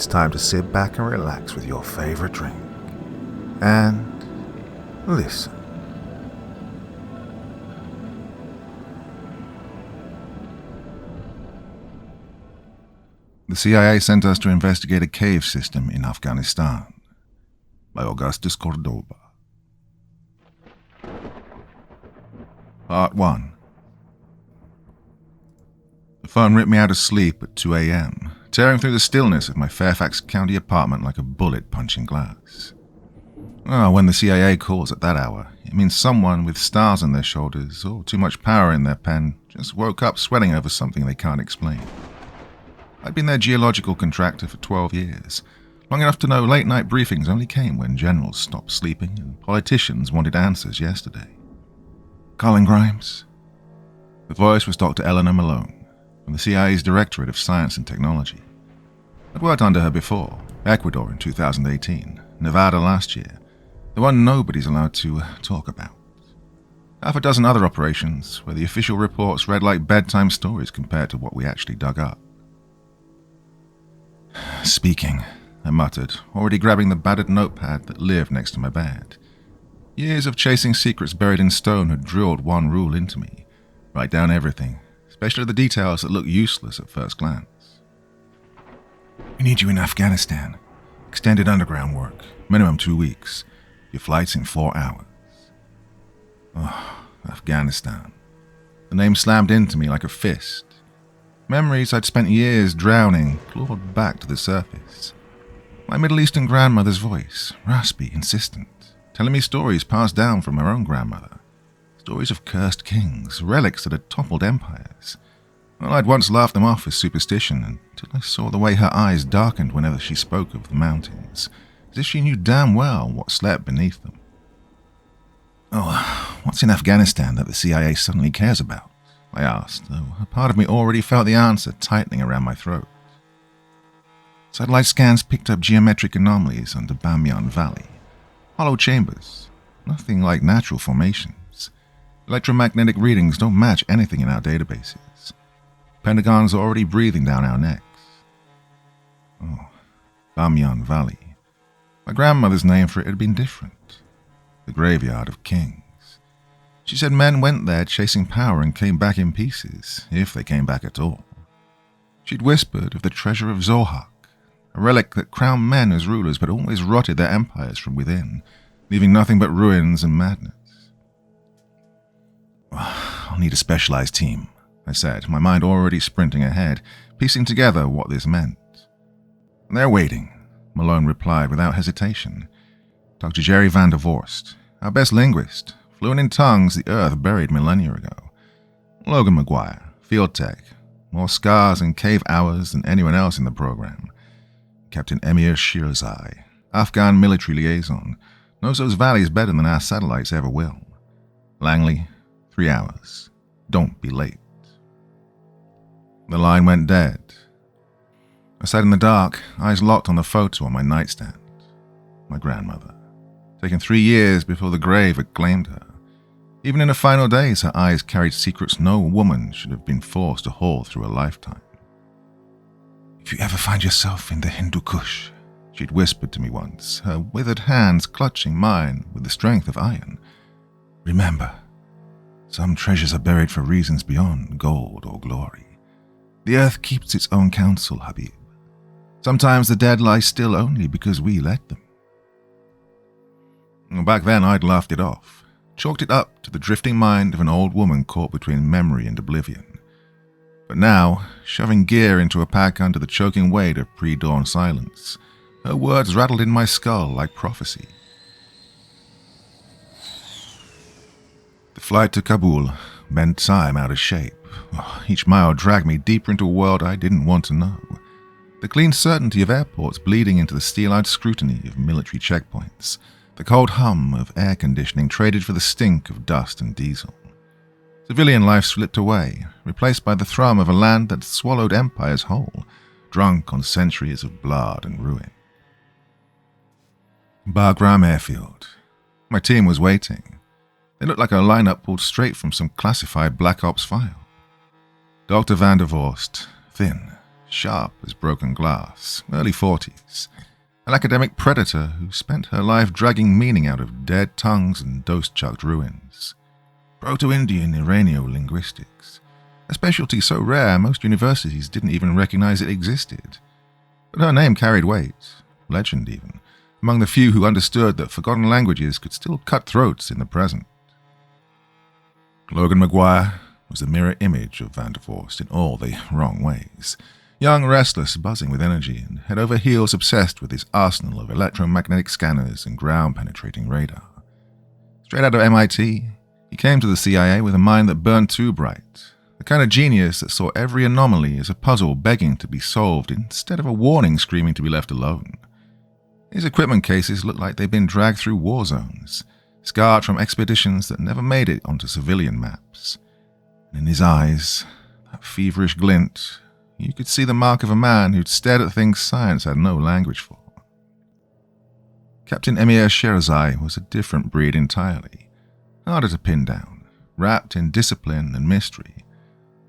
it's time to sit back and relax with your favorite drink. And listen. The CIA sent us to investigate a cave system in Afghanistan by Augustus Cordoba. Part 1. The phone ripped me out of sleep at 2 a.m., tearing through the stillness of my Fairfax County apartment like a bullet punching glass. When the CIA calls at that hour, it means someone with stars on their shoulders or too much power in their pen just woke up sweating over something they can't explain. I'd been their geological contractor for 12 years, long enough to know late-night briefings only came when generals stopped sleeping and politicians wanted answers yesterday. Colin Grimes? The voice was Dr. Eleanor Malone, from the CIA's Directorate of Science and Technology. I'd worked under her before, Ecuador in 2018, Nevada last year, the one nobody's allowed to talk about. Half a dozen other operations where the official reports read like bedtime stories compared to what we actually dug up. Speaking, I muttered, already grabbing the battered notepad that lived next to my bed. Years of chasing secrets buried in stone had drilled one rule into me. Write down everything, especially the details that look useless at first glance. We need you in Afghanistan. Extended underground work, minimum 2 weeks. Your flight's in 4 hours. Afghanistan. The name slammed into me like a fist. Memories I'd spent years drowning clawed back to the surface. My Middle Eastern grandmother's voice, raspy, insistent, telling me stories passed down from her own grandmother. Stories of cursed kings, relics that had toppled empires. Well, I'd once laughed them off as superstition until I saw the way her eyes darkened whenever she spoke of the mountains, as if she knew damn well what slept beneath them. What's in Afghanistan that the CIA suddenly cares about? I asked, though a part of me already felt the answer tightening around my throat. Satellite scans picked up geometric anomalies under Bamiyan Valley. Hollow chambers, nothing like natural formations. Electromagnetic readings don't match anything in our databases. Pentagons are already breathing down our necks. Bamiyan Valley. My grandmother's name for it had been different. The graveyard of kings. She said men went there chasing power and came back in pieces, if they came back at all. She'd whispered of the treasure of Zohak, a relic that crowned men as rulers but always rotted their empires from within, leaving nothing but ruins and madness. I'll need a specialized team, I said, my mind already sprinting ahead, piecing together what this meant. They're waiting, Malone replied without hesitation. Dr. Jerry van der Vorst, our best linguist, fluent in tongues the Earth buried millennia ago. Logan McGuire, field tech, more scars and cave hours than anyone else in the program. Captain Emir Shirazai, Afghan military liaison, knows those valleys better than our satellites ever will. Langley, 3 hours. Don't be late. The line went dead. I sat in the dark, eyes locked on the photo on my nightstand. My grandmother. Taken 3 years before the grave had claimed her. Even in her final days, her eyes carried secrets no woman should have been forced to haul through a lifetime. If you ever find yourself in the Hindu Kush, she'd whispered to me once, her withered hands clutching mine with the strength of iron, remember, some treasures are buried for reasons beyond gold or glory. The earth keeps its own counsel, Habib. Sometimes the dead lie still only because we let them. Back then, I'd laughed it off. Chalked it up to the drifting mind of an old woman caught between memory and oblivion. But now, shoving gear into a pack under the choking weight of pre-dawn silence, her words rattled in my skull like prophecy. The flight to Kabul bent time out of shape. Each mile dragged me deeper into a world I didn't want to know. The clean certainty of airports bleeding into the steel-eyed scrutiny of military checkpoints. The cold hum of air conditioning traded for the stink of dust and diesel. Civilian life slipped away, replaced by the thrum of a land that swallowed empires whole, drunk on centuries of blood and ruin. Bagram Airfield. My team was waiting. They looked like a lineup pulled straight from some classified Black Ops file. Dr. van der Vorst, thin, sharp as broken glass, early 40s, an academic predator who spent her life dragging meaning out of dead tongues and dose-chucked ruins. Proto-Indian Iranian-linguistics, a specialty so rare most universities didn't even recognize it existed. But her name carried weight, legend even, among the few who understood that forgotten languages could still cut throats in the present. Logan Maguire was the mirror image of Van der Vorst in all the wrong ways. Young, restless, buzzing with energy, and head over heels obsessed with his arsenal of electromagnetic scanners and ground-penetrating radar. Straight out of MIT, he came to the CIA with a mind that burned too bright, the kind of genius that saw every anomaly as a puzzle begging to be solved instead of a warning screaming to be left alone. His equipment cases looked like they'd been dragged through war zones, scarred from expeditions that never made it onto civilian maps. And in his eyes, that feverish glint, you could see the mark of a man who'd stared at things science had no language for. Captain Emir Sherazai was a different breed entirely, harder to pin down, wrapped in discipline and mystery.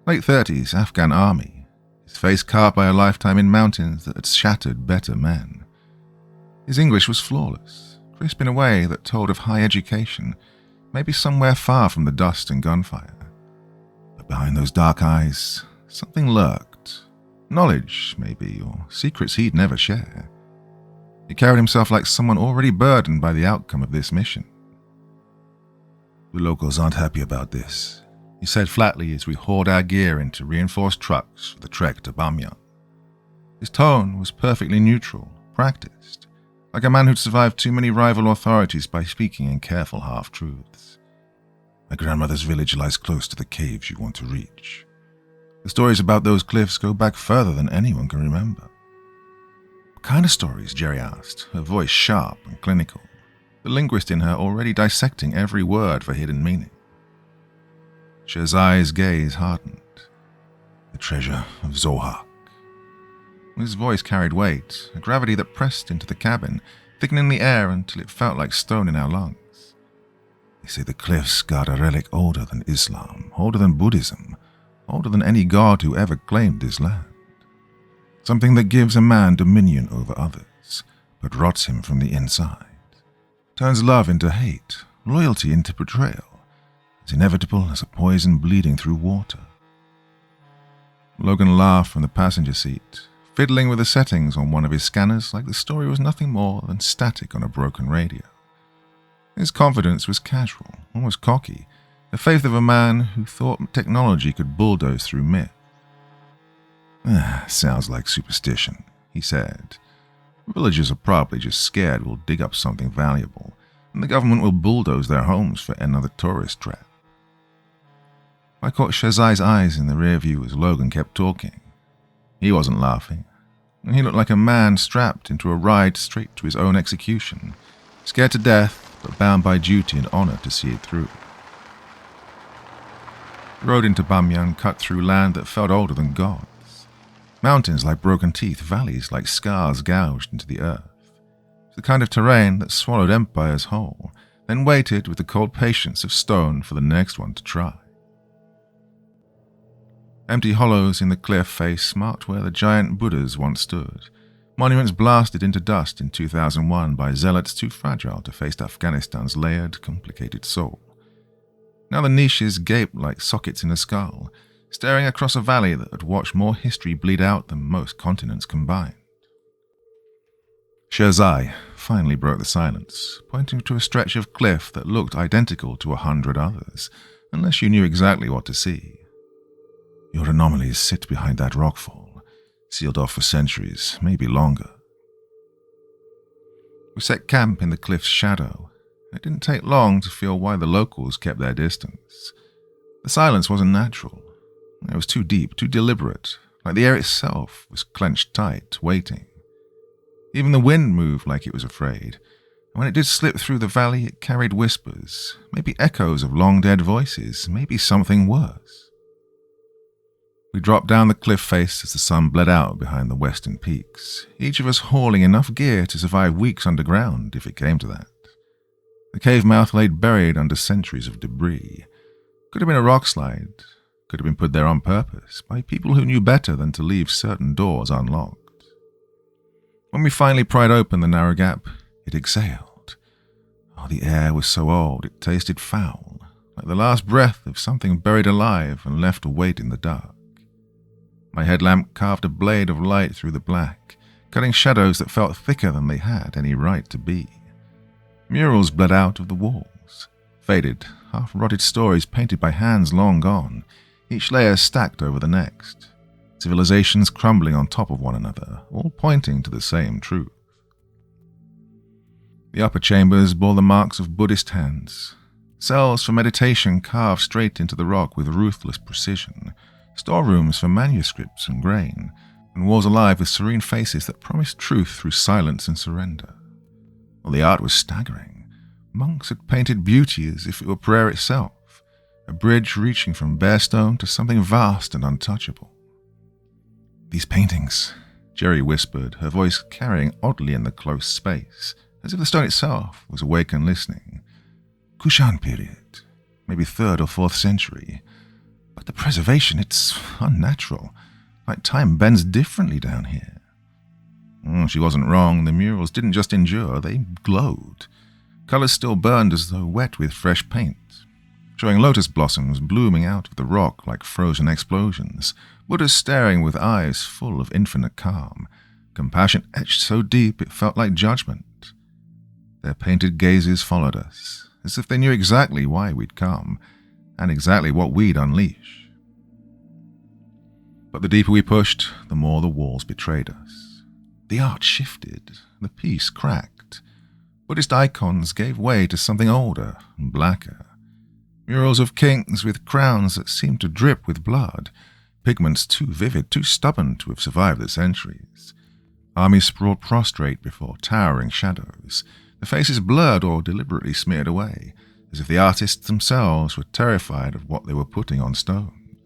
Late 30s Afghan army, his face carved by a lifetime in mountains that had shattered better men. His English was flawless, crisp in a way that told of high education, maybe somewhere far from the dust and gunfire. But behind those dark eyes, something lurked. Knowledge, maybe, or secrets he'd never share. He carried himself like someone already burdened by the outcome of this mission. "The locals aren't happy about this," he said flatly as we hauled our gear into reinforced trucks for the trek to Bamiyan. His tone was perfectly neutral, practiced, like a man who'd survived too many rival authorities by speaking in careful half-truths. "My grandmother's village lies close to the caves you want to reach. The stories about those cliffs go back further than anyone can remember." "What kind of stories?" Jerry asked, her voice sharp and clinical, the linguist in her already dissecting every word for hidden meaning. Sherazai's gaze hardened. "The treasure of Zohar." His voice carried weight, a gravity that pressed into the cabin, thickening the air until it felt like stone in our lungs. "They say the cliffs guard a relic older than Islam, older than Buddhism, older than any god who ever claimed this land. Something that gives a man dominion over others, but rots him from the inside. Turns love into hate, loyalty into betrayal, as inevitable as a poison bleeding through water." Logan laughed from the passenger seat, fiddling with the settings on one of his scanners like the story was nothing more than static on a broken radio. His confidence was casual, almost cocky, the faith of a man who thought technology could bulldoze through myth. "Sounds like superstition," he said. "Villagers are probably just scared we'll dig up something valuable, and the government will bulldoze their homes for another tourist trap." I caught Sherazai's eyes in the rear view as Logan kept talking. He wasn't laughing. He looked like a man strapped into a ride straight to his own execution, scared to death, but bound by duty and honor to see it through. The road into Bamiyan cut through land that felt older than gods. Mountains like broken teeth, valleys like scars gouged into the earth. The kind of terrain that swallowed empires whole, then waited with the cold patience of stone for the next one to try. Empty hollows in the cliff face marked where the giant Buddhas once stood, monuments blasted into dust in 2001 by zealots too fragile to face Afghanistan's layered, complicated soul. Now the niches gaped like sockets in a skull, staring across a valley that had watched more history bleed out than most continents combined. Sherazai finally broke the silence, pointing to a stretch of cliff that looked identical to 100 others, unless you knew exactly what to see. "Your anomalies sit behind that rockfall, sealed off for centuries, maybe longer." We set camp in the cliff's shadow. It didn't take long to feel why the locals kept their distance. The silence wasn't natural. It was too deep, too deliberate, like the air itself was clenched tight, waiting. Even the wind moved like it was afraid, and when it did slip through the valley, it carried whispers, maybe echoes of long-dead voices, maybe something worse. We dropped down the cliff face as the sun bled out behind the western peaks, each of us hauling enough gear to survive weeks underground if it came to that. The cave mouth lay buried under centuries of debris. Could have been a rock slide, could have been put there on purpose by people who knew better than to leave certain doors unlocked. When we finally pried open the narrow gap, it exhaled. Oh, the air was so old it tasted foul, like the last breath of something buried alive and left to wait in the dark. My headlamp carved a blade of light through the black, cutting shadows that felt thicker than they had any right to be. Murals bled out of the walls, faded, half-rotted stories painted by hands long gone, each layer stacked over the next, civilizations crumbling on top of one another, all pointing to the same truth. The upper chambers bore the marks of Buddhist hands, cells for meditation carved straight into the rock with ruthless precision, storerooms for manuscripts and grain, and walls alive with serene faces that promised truth through silence and surrender. Well, the art was staggering. Monks had painted beauty as if it were prayer itself, a bridge reaching from bare stone to something vast and untouchable. "These paintings," Jerry whispered, her voice carrying oddly in the close space, as if the stone itself was awake and listening. "Kushan period, maybe 3rd or 4th century. But the preservation, it's unnatural, like time bends differently down here." She wasn't wrong. The murals didn't just endure, they glowed. Colors still burned as though wet with fresh paint, showing lotus blossoms blooming out of the rock like frozen explosions, Buddhas staring with eyes full of infinite calm, compassion etched so deep it felt like judgment. Their painted gazes followed us, as if they knew exactly why we'd come, and exactly what we'd unleash. But the deeper we pushed, the more the walls betrayed us. The art shifted, the piece cracked. Buddhist icons gave way to something older and blacker. Murals of kings with crowns that seemed to drip with blood, pigments too vivid, too stubborn to have survived the centuries. Armies sprawled prostrate before towering shadows, the faces blurred or deliberately smeared away, as if the artists themselves were terrified of what they were putting on stone.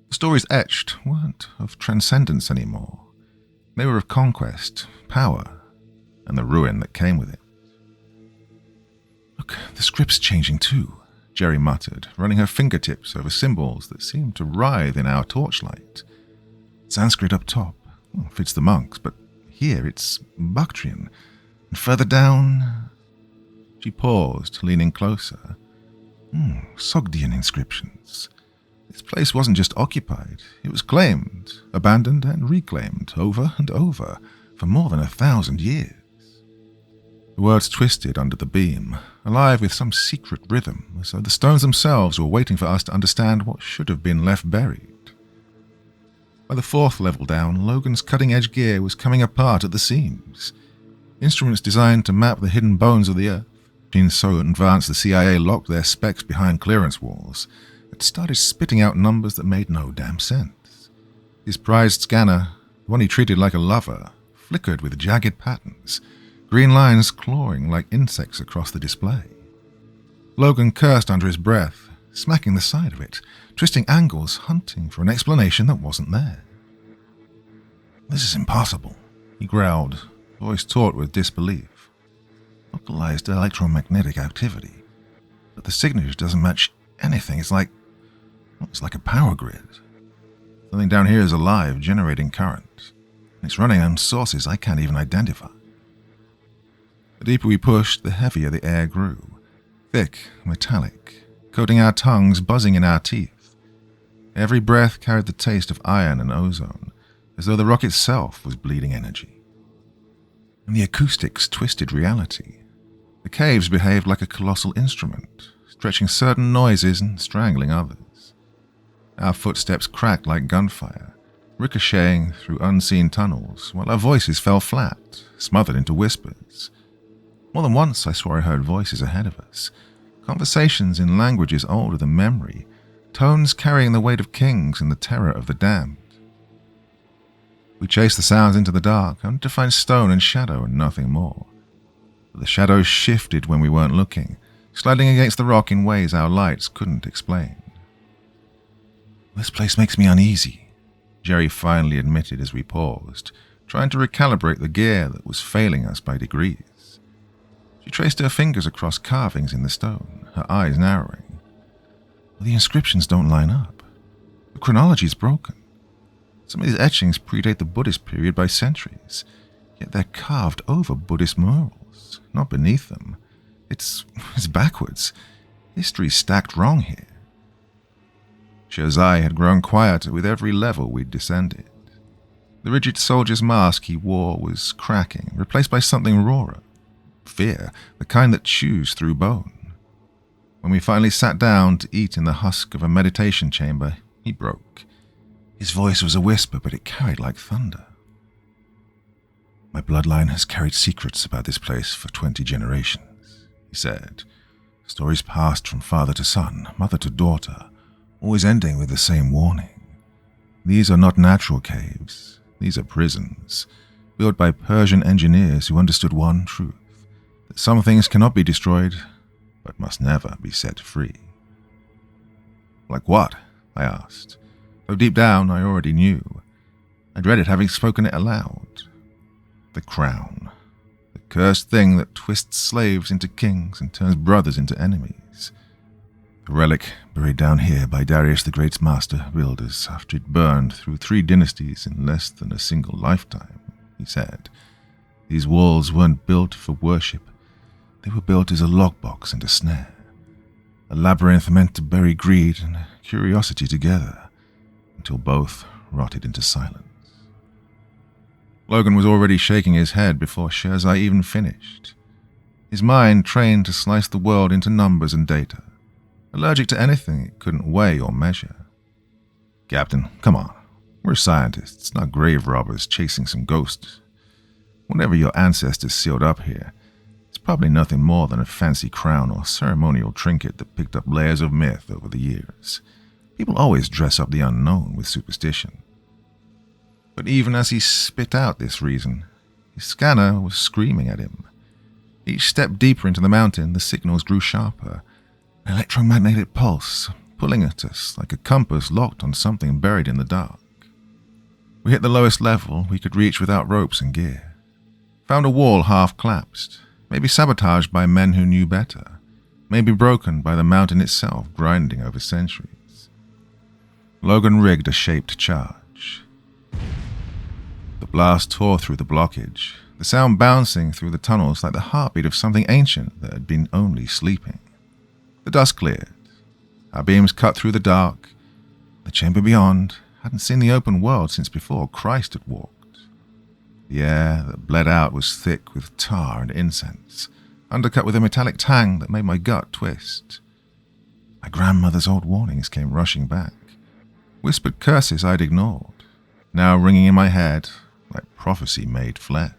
The stories etched weren't of transcendence anymore. They were of conquest, power, and the ruin that came with it. "Look, the script's changing too," Jerry muttered, running her fingertips over symbols that seemed to writhe in our torchlight. "Sanskrit up top, fits the monks, but here it's Bactrian, and further down..." She paused, leaning closer. Sogdian inscriptions. This place wasn't just occupied, it was claimed, abandoned and reclaimed over and over for more than 1,000 years. The words twisted under the beam, alive with some secret rhythm, as though the stones themselves were waiting for us to understand what should have been left buried. By the 4th level down, Logan's cutting-edge gear was coming apart at the seams. Instruments designed to map the hidden bones of the earth, machines so advanced the CIA locked their specs behind clearance walls, had started spitting out numbers that made no damn sense. His prized scanner, the one he treated like a lover, flickered with jagged patterns, green lines clawing like insects across the display. Logan cursed under his breath, smacking the side of it, twisting angles, hunting for an explanation that wasn't there. "This is impossible," he growled, voice taut with disbelief. "Localized electromagnetic activity, but the signature doesn't match anything. It's like a power grid. Something down here is alive, generating current. It's running on sources I can't even identify." The deeper we pushed, the heavier the air grew, thick, metallic, coating our tongues, buzzing in our teeth. Every breath carried the taste of iron and ozone, as though the rock itself was bleeding energy. And the acoustics twisted reality. The caves behaved like a colossal instrument, stretching certain noises and strangling others. Our footsteps cracked like gunfire, ricocheting through unseen tunnels, while our voices fell flat, smothered into whispers. More than once I swore I heard voices ahead of us, conversations in languages older than memory, tones carrying the weight of kings and the terror of the damned. We chased the sounds into the dark, only to find stone and shadow and nothing more. But the shadows shifted when we weren't looking, sliding against the rock in ways our lights couldn't explain. "This place makes me uneasy," Jerry finally admitted as we paused, trying to recalibrate the gear that was failing us by degrees. She traced her fingers across carvings in the stone, her eyes narrowing. "The inscriptions don't line up. The chronology is broken. Some of these etchings predate the Buddhist period by centuries, yet they're carved over Buddhist murals, not beneath them. It's backwards. History's stacked wrong here. Shirzai had grown quieter with every level we'd descended. The rigid soldier's mask he wore was cracking, replaced by something rawer. Fear, the kind that chews through bone. When we finally sat down to eat in the husk of a meditation chamber, he broke. His voice was a whisper, but it carried like thunder. My bloodline has carried secrets about this place for 20 generations, he said. Stories passed from father to son, mother to daughter, always ending with the same warning. These are not natural caves. These are prisons, built by Persian engineers who understood one truth, that some things cannot be destroyed, but must never be set free. Like what? I asked, though deep down I already knew. I dreaded having spoken it aloud. The crown. The cursed thing that twists slaves into kings and turns brothers into enemies. A relic buried down here by Darius the Great's master builders after it burned through 3 dynasties in less than a single lifetime, he said. These walls weren't built for worship. They were built as a lockbox and a snare. A labyrinth meant to bury greed and curiosity together, until both rotted into silence. Logan was already shaking his head before Shirzai even finished. His mind trained to slice the world into numbers and data, allergic to anything it couldn't weigh or measure. Captain, come on. We're scientists, not grave robbers chasing some ghosts. Whatever your ancestors sealed up here, it's probably nothing more than a fancy crown or ceremonial trinket that picked up layers of myth over the years. People always dress up the unknown with superstition. But even as he spit out this reason, his scanner was screaming at him. Each step deeper into the mountain, the signals grew sharper, an electromagnetic pulse pulling at us like a compass locked on something buried in the dark. We hit the lowest level we could reach without ropes and gear. Found a wall half collapsed, maybe sabotaged by men who knew better, maybe broken by the mountain itself grinding over centuries. Logan rigged a shaped charge. The blast tore through the blockage, the sound bouncing through the tunnels like the heartbeat of something ancient that had been only sleeping. The dust cleared. Our beams cut through the dark. The chamber beyond hadn't seen the open world since before Christ had walked. The air that bled out was thick with tar and incense, undercut with a metallic tang that made my gut twist. My grandmother's old warnings came rushing back, whispered curses I'd ignored, now ringing in my head like prophecy made flesh.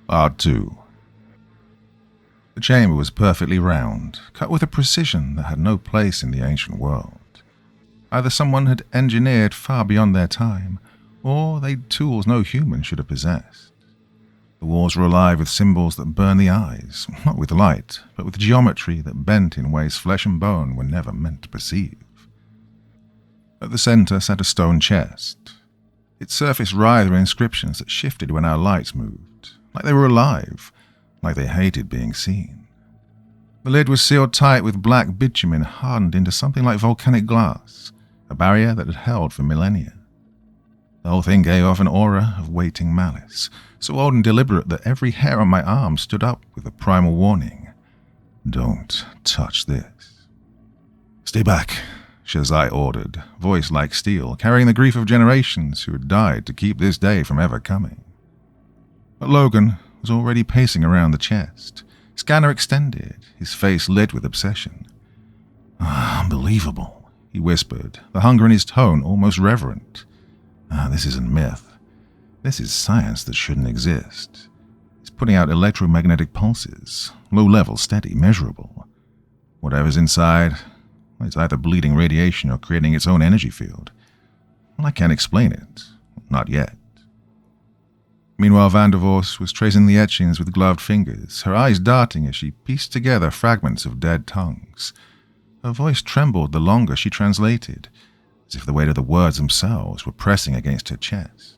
Part 2. The chamber was perfectly round, cut with a precision that had no place in the ancient world. Either someone had engineered far beyond their time, or they'd tools no human should have possessed. The walls were alive with symbols that burned the eyes, not with light, but with geometry that bent in ways flesh and bone were never meant to perceive. At the center sat a stone chest. Its surface writhed with inscriptions that shifted when our lights moved, like they were alive, like they hated being seen. The lid was sealed tight with black bitumen hardened into something like volcanic glass, a barrier that had held for millennia. The whole thing gave off an aura of waiting malice, so old and deliberate that every hair on my arm stood up with a primal warning. Don't touch this. Stay back, Shirzai ordered, voice like steel, carrying the grief of generations who had died to keep this day from ever coming. But Logan was already pacing around the chest, scanner extended, his face lit with obsession. Unbelievable, he whispered, the hunger in his tone almost reverent. This isn't myth. This is science that shouldn't exist. It's putting out electromagnetic pulses, low level, steady, measurable. Whatever's inside, it's either bleeding radiation or creating its own energy field. Well, I can't explain it. Not yet. Meanwhile, Van der Voos was tracing the etchings with gloved fingers, her eyes darting as she pieced together fragments of dead tongues. Her voice trembled the longer she translated, as if the weight of the words themselves were pressing against her chest.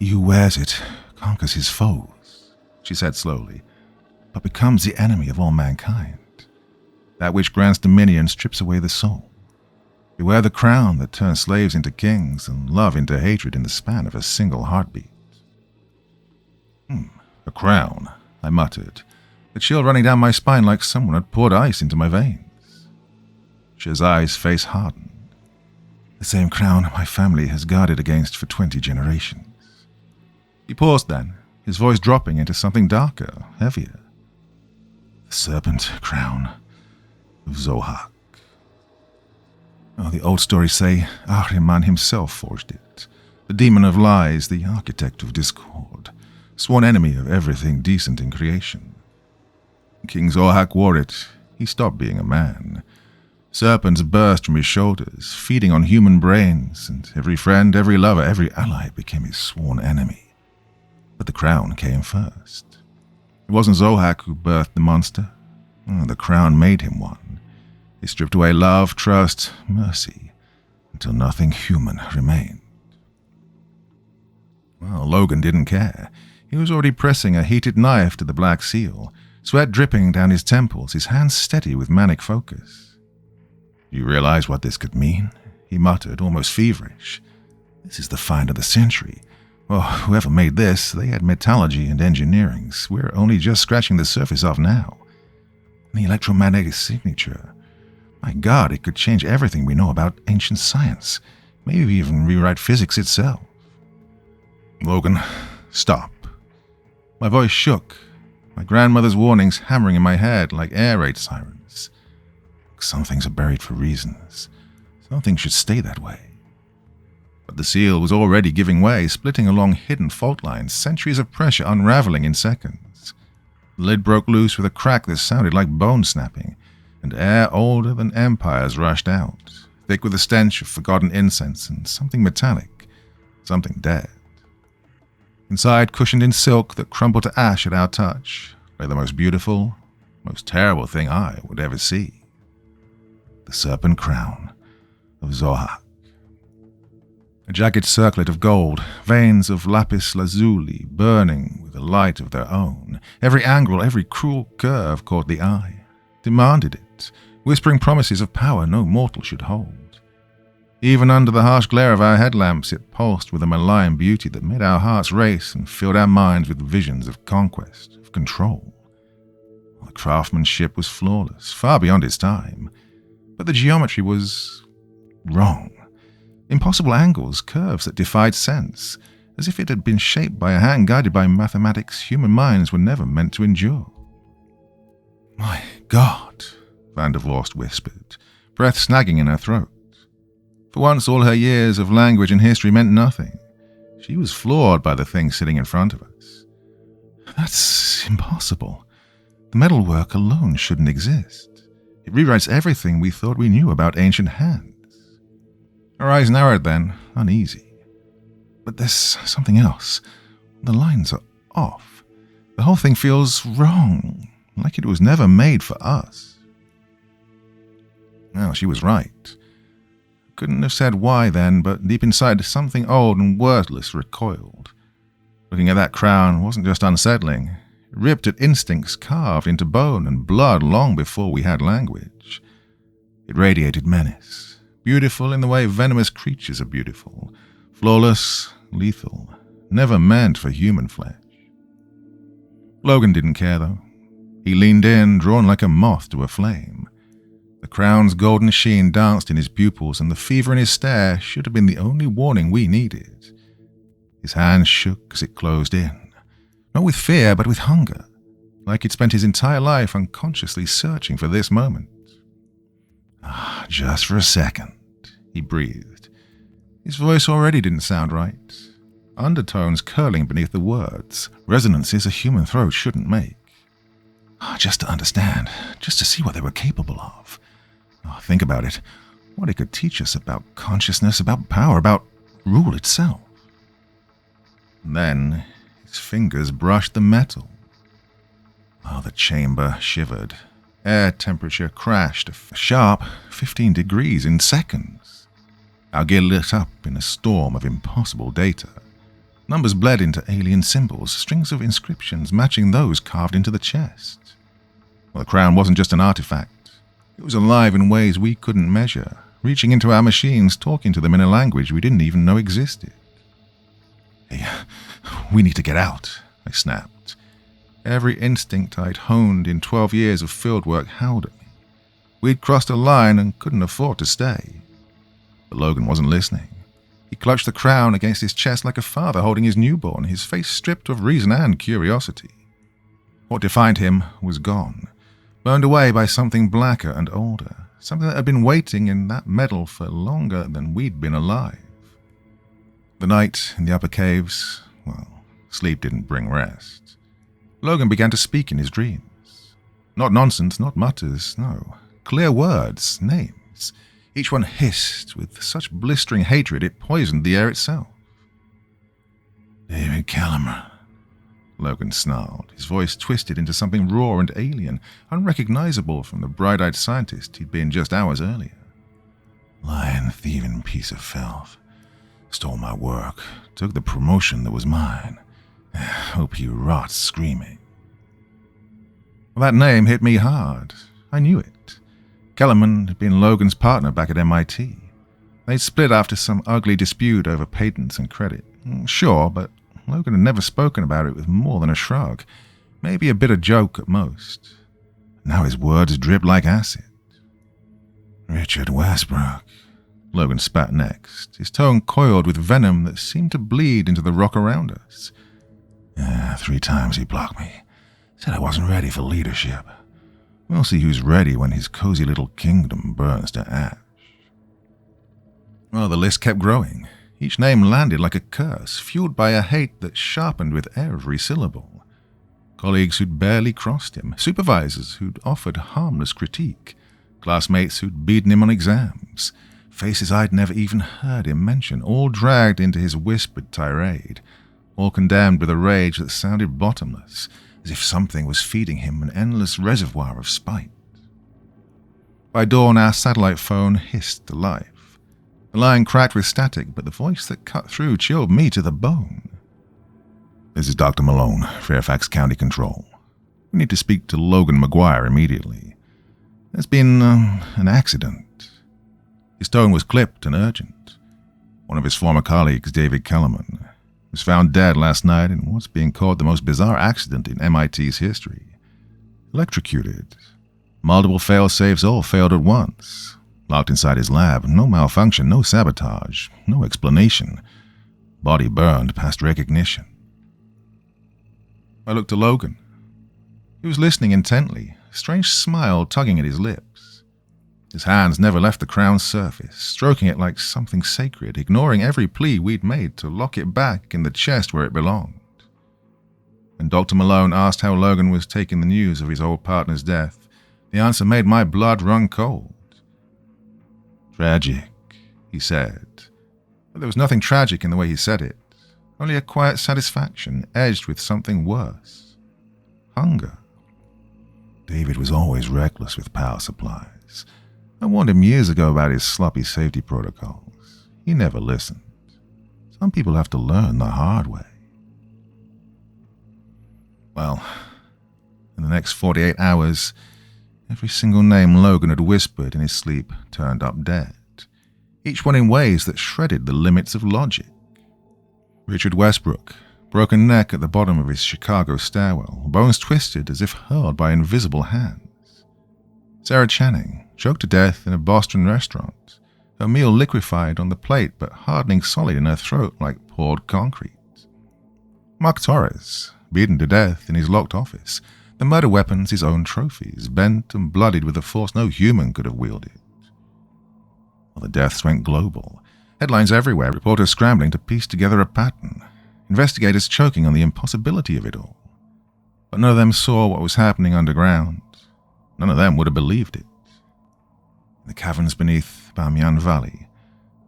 He who wears it conquers his foes, she said slowly, but becomes the enemy of all mankind. That which grants dominion strips away the soul. Beware the crown that turns slaves into kings and love into hatred in the span of a single heartbeat. A crown, I muttered, the chill running down my spine like someone had poured ice into my veins. Shazai's face hardened. The same crown my family has guarded against for 20 generations. He paused then, his voice dropping into something darker, heavier. The serpent crown of Zohak. Oh, the old stories say Ahriman himself forged it, the demon of lies, the architect of discord, sworn enemy of everything decent in creation. King Zohak wore it. He stopped being a man. Serpents burst from his shoulders, feeding on human brains, and every friend, every lover, every ally became his sworn enemy. But the crown came first. It wasn't Zohak who birthed the monster. The crown made him one. It stripped away love, trust, mercy, until nothing human remained. Well, Logan didn't care. He was already pressing a heated knife to the black seal, sweat dripping down his temples, his hands steady with manic focus. You realize what this could mean? He muttered, almost feverish. This is the find of the century. Well, whoever made this, they had metallurgy and engineering. We're only just scratching the surface off now. The electromagnetic signature. My God, it could change everything we know about ancient science. Maybe even rewrite physics itself. Logan, stop. My voice shook, my grandmother's warnings hammering in my head like air raid sirens. Some things are buried for reasons. Some things should stay that way. But the seal was already giving way, splitting along hidden fault lines, centuries of pressure unraveling in seconds. The lid broke loose with a crack that sounded like bone snapping, and air older than empires rushed out, thick with the stench of forgotten incense and something metallic, something dead. Inside, cushioned in silk that crumbled to ash at our touch, lay the most beautiful, most terrible thing I would ever see. The serpent crown of Zohak. A jagged circlet of gold, veins of lapis lazuli burning with a light of their own. Every angle, every cruel curve caught the eye, demanded it, whispering promises of power no mortal should hold. Even under the harsh glare of our headlamps, it pulsed with a malign beauty that made our hearts race and filled our minds with visions of conquest, of control. The craftsmanship was flawless, far beyond its time, but the geometry was wrong. Impossible angles, curves that defied sense, as if it had been shaped by a hand guided by mathematics human minds were never meant to endure. My God, Van der Vorst whispered, breath snagging in her throat. For once, all her years of language and history meant nothing. She was floored by the thing sitting in front of us. That's impossible. The metalwork alone shouldn't exist. It rewrites everything we thought we knew about ancient hands. Her eyes narrowed then, uneasy. But there's something else. The lines are off. The whole thing feels wrong, like it was never made for us. Well, she was right. Couldn't have said why then, but deep inside, something old and wordless recoiled. Looking at that crown wasn't just unsettling. It ripped at instincts carved into bone and blood long before we had language. It radiated menace. Beautiful in the way venomous creatures are beautiful, flawless, lethal, never meant for human flesh. Logan didn't care, though. He leaned in, drawn like a moth to a flame. The crown's golden sheen danced in his pupils, and the fever in his stare should have been the only warning we needed. His hand shook as it closed in, not with fear, but with hunger, like he'd spent his entire life unconsciously searching for this moment. Just for a second, he breathed. His voice already didn't sound right. Undertones curling beneath the words, resonances a human throat shouldn't make. Just to understand, just to see what they were capable of. Think about it, what it could teach us about consciousness, about power, about rule itself. And then his fingers brushed the metal. The chamber shivered. Air temperature crashed a sharp 15 degrees in seconds. Our gear lit up in a storm of impossible data. Numbers bled into alien symbols, strings of inscriptions matching those carved into the chest. The crown wasn't just an artifact. It was alive in ways we couldn't measure, reaching into our machines, talking to them in a language we didn't even know existed. "Hey, we need to get out," I snapped. Every instinct I'd honed in 12 years of fieldwork howled at me. We'd crossed a line and couldn't afford to stay. But Logan wasn't listening. He clutched the crown against his chest like a father holding his newborn, his face stripped of reason and curiosity. What defined him was gone, burned away by something blacker and older, something that had been waiting in that metal for longer than we'd been alive. The night in the upper caves, well, sleep didn't bring rest. Logan began to speak in his dreams. Not nonsense, not mutters, no. Clear words, names. Each one hissed with such blistering hatred it poisoned the air itself. "David Kellemer," Logan snarled, his voice twisted into something raw and alien, unrecognizable from the bright-eyed scientist he'd been just hours earlier. "Lying, thieving piece of filth. Stole my work, took the promotion that was mine. Hope he rots screaming." Well, that name hit me hard. I knew it. Kellerman had been Logan's partner back at MIT. They'd split after some ugly dispute over patents and credit. Sure, but Logan had never spoken about it with more than a shrug, maybe a bitter joke at most. Now his words dripped like acid. "Richard Westbrook," Logan spat next, his tone coiled with venom that seemed to bleed into the rock around us. 3 times he blocked me. Said I wasn't ready for leadership. We'll see who's ready when his cozy little kingdom burns to ash. Well, the list kept growing. Each name landed like a curse, fueled by a hate that sharpened with every syllable. Colleagues who'd barely crossed him, supervisors who'd offered harmless critique, classmates who'd beaten him on exams, faces I'd never even heard him mention, all dragged into his whispered tirade, all condemned with a rage that sounded bottomless, as if something was feeding him an endless reservoir of spite. By dawn, our satellite phone hissed to life. The line cracked with static, but the voice that cut through chilled me to the bone. "This is Dr. Malone, Fairfax County Control. We need to speak to Logan McGuire immediately. There's been an accident." His tone was clipped and urgent. One of his former colleagues, David Kellerman, was found dead last night in what's being called the most bizarre accident in MIT's history. Electrocuted. Multiple fail-safes all failed at once. Locked inside his lab, no malfunction, no sabotage, no explanation. Body burned past recognition. I looked to Logan. He was listening intently, a strange smile tugging at his lips. His hands never left the crown's surface, stroking it like something sacred, ignoring every plea we'd made to lock it back in the chest where it belonged. When Dr. Malone asked how Logan was taking the news of his old partner's death, the answer made my blood run cold. "Tragic," he said. But there was nothing tragic in the way he said it, only a quiet satisfaction edged with something worse. Hunger. David was always reckless with power supplies. I warned him years ago about his sloppy safety protocols. He never listened. Some people have to learn the hard way. Well, in the next 48 hours, every single name Logan had whispered in his sleep turned up dead, each one in ways that shredded the limits of logic. Richard Westbrook, broken neck at the bottom of his Chicago stairwell, bones twisted as if hurled by invisible hands. Sarah Channing, choked to death in a Boston restaurant, her meal liquefied on the plate but hardening solid in her throat like poured concrete. Mark Torres, beaten to death in his locked office, the murder weapons his own trophies, bent and bloodied with a force no human could have wielded. Well, the deaths went global. Headlines everywhere, reporters scrambling to piece together a pattern, investigators choking on the impossibility of it all. But none of them saw what was happening underground. None of them would have believed it. In the caverns beneath Bamiyan Valley,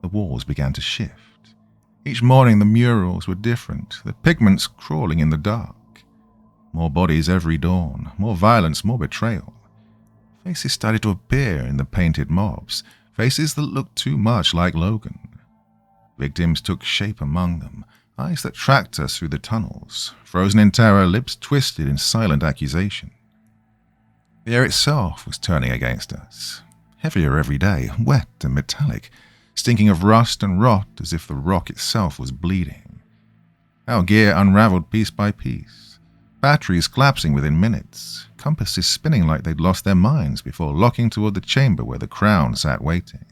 the walls began to shift. Each morning the murals were different, the pigments crawling in the dark. More bodies every dawn, more violence, more betrayal. Faces started to appear in the painted mobs, faces that looked too much like Logan. Victims took shape among them, eyes that tracked us through the tunnels, frozen in terror, lips twisted in silent accusation. The air itself was turning against us, heavier every day, wet and metallic, stinking of rust and rot as if the rock itself was bleeding. Our gear unraveled piece by piece, batteries collapsing within minutes, compasses spinning like they'd lost their minds before locking toward the chamber where the crown sat waiting.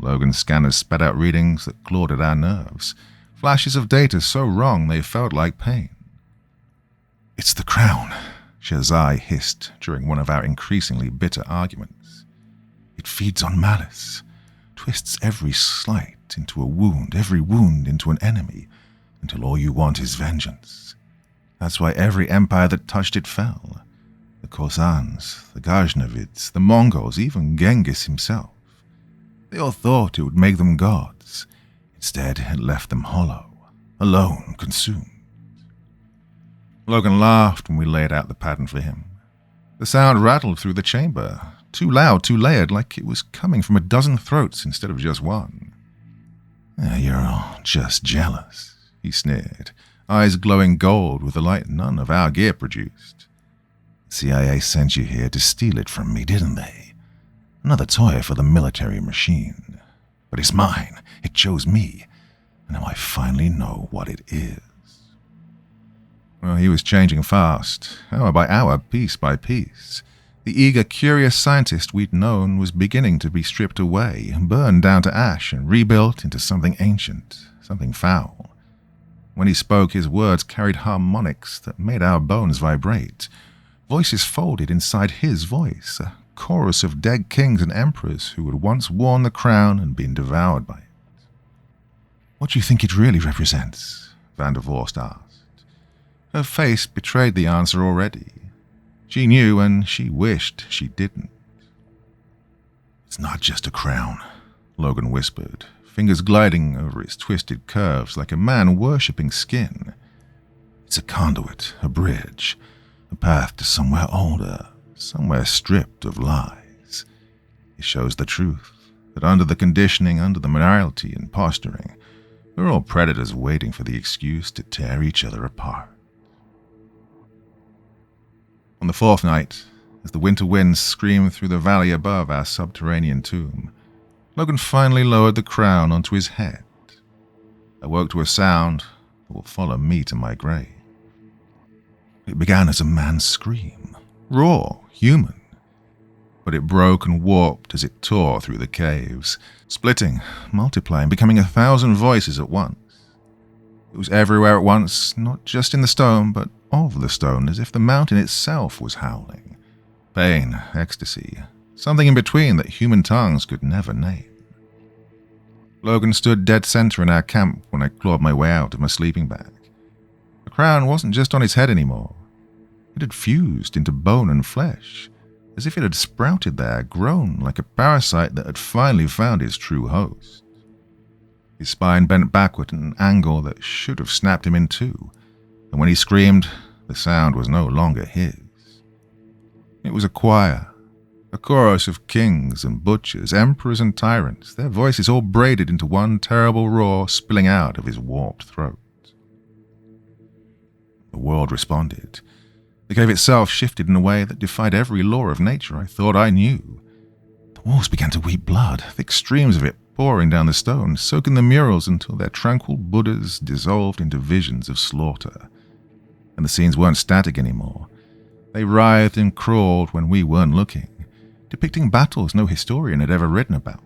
Logan's scanners spat out readings that clawed at our nerves, flashes of data so wrong they felt like pain. "It's the crown," Shazai hissed during one of our increasingly bitter arguments. "It feeds on malice, twists every slight into a wound, every wound into an enemy, until all you want is vengeance. That's why every empire that touched it fell. The Khosans, the Ghaznavids, the Mongols, even Genghis himself. They all thought it would make them gods. Instead, it left them hollow, alone, consumed." Logan laughed when we laid out the pattern for him. The sound rattled through the chamber, too loud, too layered, like it was coming from a dozen throats instead of just one. "You're all just jealous," he sneered, eyes glowing gold with the light none of our gear produced. "CIA sent you here to steal it from me, didn't they? Another toy for the military machine. But it's mine. It chose me. And now I finally know what it is." Well, he was changing fast, hour by hour, piece by piece. The eager, curious scientist we'd known was beginning to be stripped away, burned down to ash, and rebuilt into something ancient, something foul. When he spoke, his words carried harmonics that made our bones vibrate. Voices folded inside his voice, a chorus of dead kings and emperors who had once worn the crown and been devoured by it. "What do you think it really represents?" Van der Vorst asked. Her face betrayed the answer already. She knew, and she wished she didn't. "It's not just a crown," Logan whispered, fingers gliding over its twisted curves like a man worshipping skin. "It's a conduit, a bridge, a path to somewhere older, somewhere stripped of lies. It shows the truth, that under the conditioning, under the morality and posturing, we're all predators waiting for the excuse to tear each other apart." On the fourth night, as the winter winds screamed through the valley above our subterranean tomb, Logan finally lowered the crown onto his head. I woke to a sound that will follow me to my grave. It began as a man's scream, raw, human, but it broke and warped as it tore through the caves, splitting, multiplying, becoming 1,000 voices at once. It was everywhere at once, not just in the stone, but of the stone, as if the mountain itself was howling. Pain, ecstasy, something in between that human tongues could never name. Logan stood dead center in our camp when I clawed my way out of my sleeping bag. The crown wasn't just on his head anymore. It had fused into bone and flesh, as if it had sprouted there, grown like a parasite that had finally found its true host. His spine bent backward at an angle that should have snapped him in two, and when he screamed, the sound was no longer his. It was a choir, a chorus of kings and butchers, emperors and tyrants, their voices all braided into one terrible roar spilling out of his warped throat. The world responded. The cave itself shifted in a way that defied every law of nature I thought I knew. The walls began to weep blood, thick streams of it pouring down the stone, soaking the murals until their tranquil Buddhas dissolved into visions of slaughter. And the scenes weren't static anymore. They writhed and crawled when we weren't looking, depicting battles no historian had ever written about,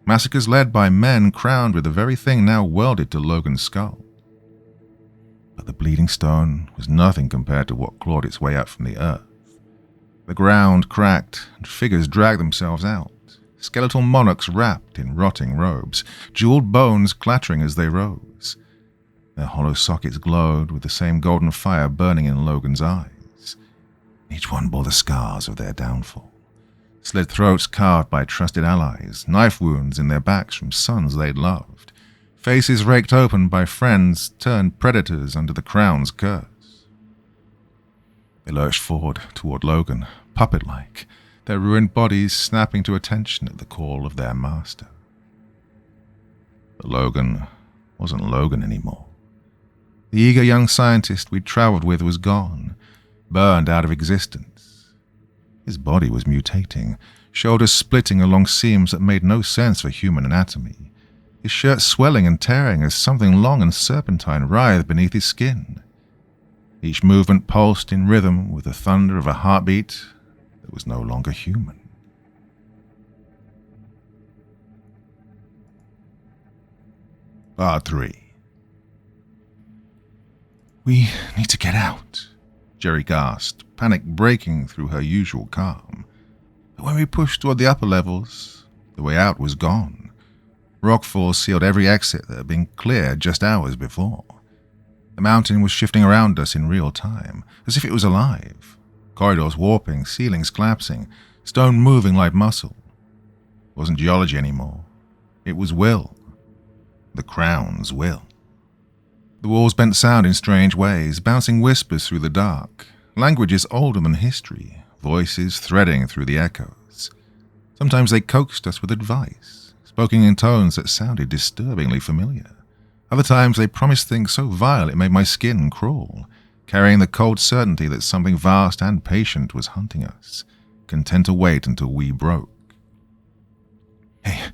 massacres led by men crowned with the very thing now welded to Logan's skull. But the bleeding stone was nothing compared to what clawed its way up from the earth. The ground cracked, and figures dragged themselves out, skeletal monarchs wrapped in rotting robes, jeweled bones clattering as they rose. Their hollow sockets glowed with the same golden fire burning in Logan's eyes. Each one bore the scars of their downfall. Slit throats carved by trusted allies, knife wounds in their backs from sons they'd loved, faces raked open by friends turned predators under the crown's curse. They lurched forward toward Logan, puppet-like, their ruined bodies snapping to attention at the call of their master. But Logan wasn't Logan anymore. The eager young scientist we'd traveled with was gone, burned out of existence. His body was mutating, shoulders splitting along seams that made no sense for human anatomy, his shirt swelling and tearing as something long and serpentine writhed beneath his skin. Each movement pulsed in rhythm with the thunder of a heartbeat that was no longer human. Part 3. "We need to get out," Jerry gasped, panic breaking through her usual calm. But when we pushed toward the upper levels, the way out was gone. Rockfalls sealed every exit that had been cleared just hours before. The mountain was shifting around us in real time, as if it was alive. Corridors warping, ceilings collapsing, stone moving like muscle. It wasn't geology anymore. It was will. The Crown's will. The walls bent sound in strange ways, bouncing whispers through the dark. Languages older than history, voices threading through the echoes. Sometimes they coaxed us with advice, spoken in tones that sounded disturbingly familiar. Other times they promised things so vile it made my skin crawl, carrying the cold certainty that something vast and patient was hunting us, content to wait until we broke. "Hey,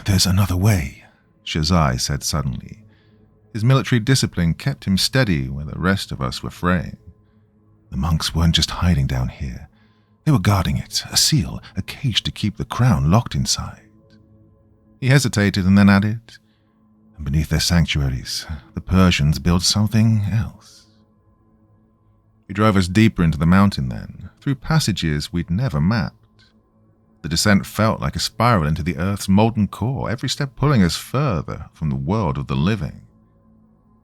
there's another way," Shazai said suddenly. His military discipline kept him steady where the rest of us were fraying. The monks weren't just hiding down here. They were guarding it, a seal, a cage to keep the crown locked inside. He hesitated and then added, "And beneath their sanctuaries, the Persians built something else." He drove us deeper into the mountain then, through passages we'd never mapped. The descent felt like a spiral into the Earth's molten core, every step pulling us further from the world of the living.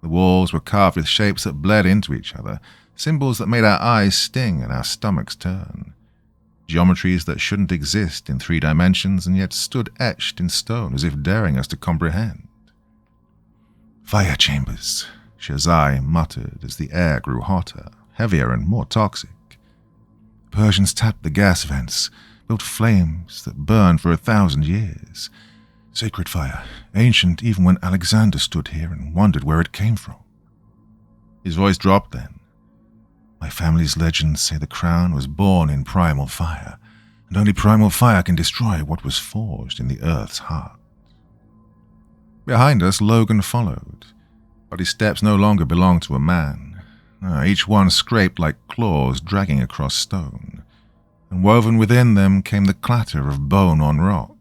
The walls were carved with shapes that bled into each other, symbols that made our eyes sting and our stomachs turn. Geometries that shouldn't exist in 3 dimensions and yet stood etched in stone as if daring us to comprehend. "Fire chambers," Shazai muttered as the air grew hotter, heavier and more toxic. Persians tapped the gas vents, built flames that burned for 1,000 years. Sacred fire, ancient even when Alexander stood here and wondered where it came from. His voice dropped then. "My family's legends say the crown was born in primal fire, and only primal fire can destroy what was forged in the earth's heart." Behind us, Logan followed, but his steps no longer belonged to a man. Each one scraped like claws dragging across stone, and woven within them came the clatter of bone on rock.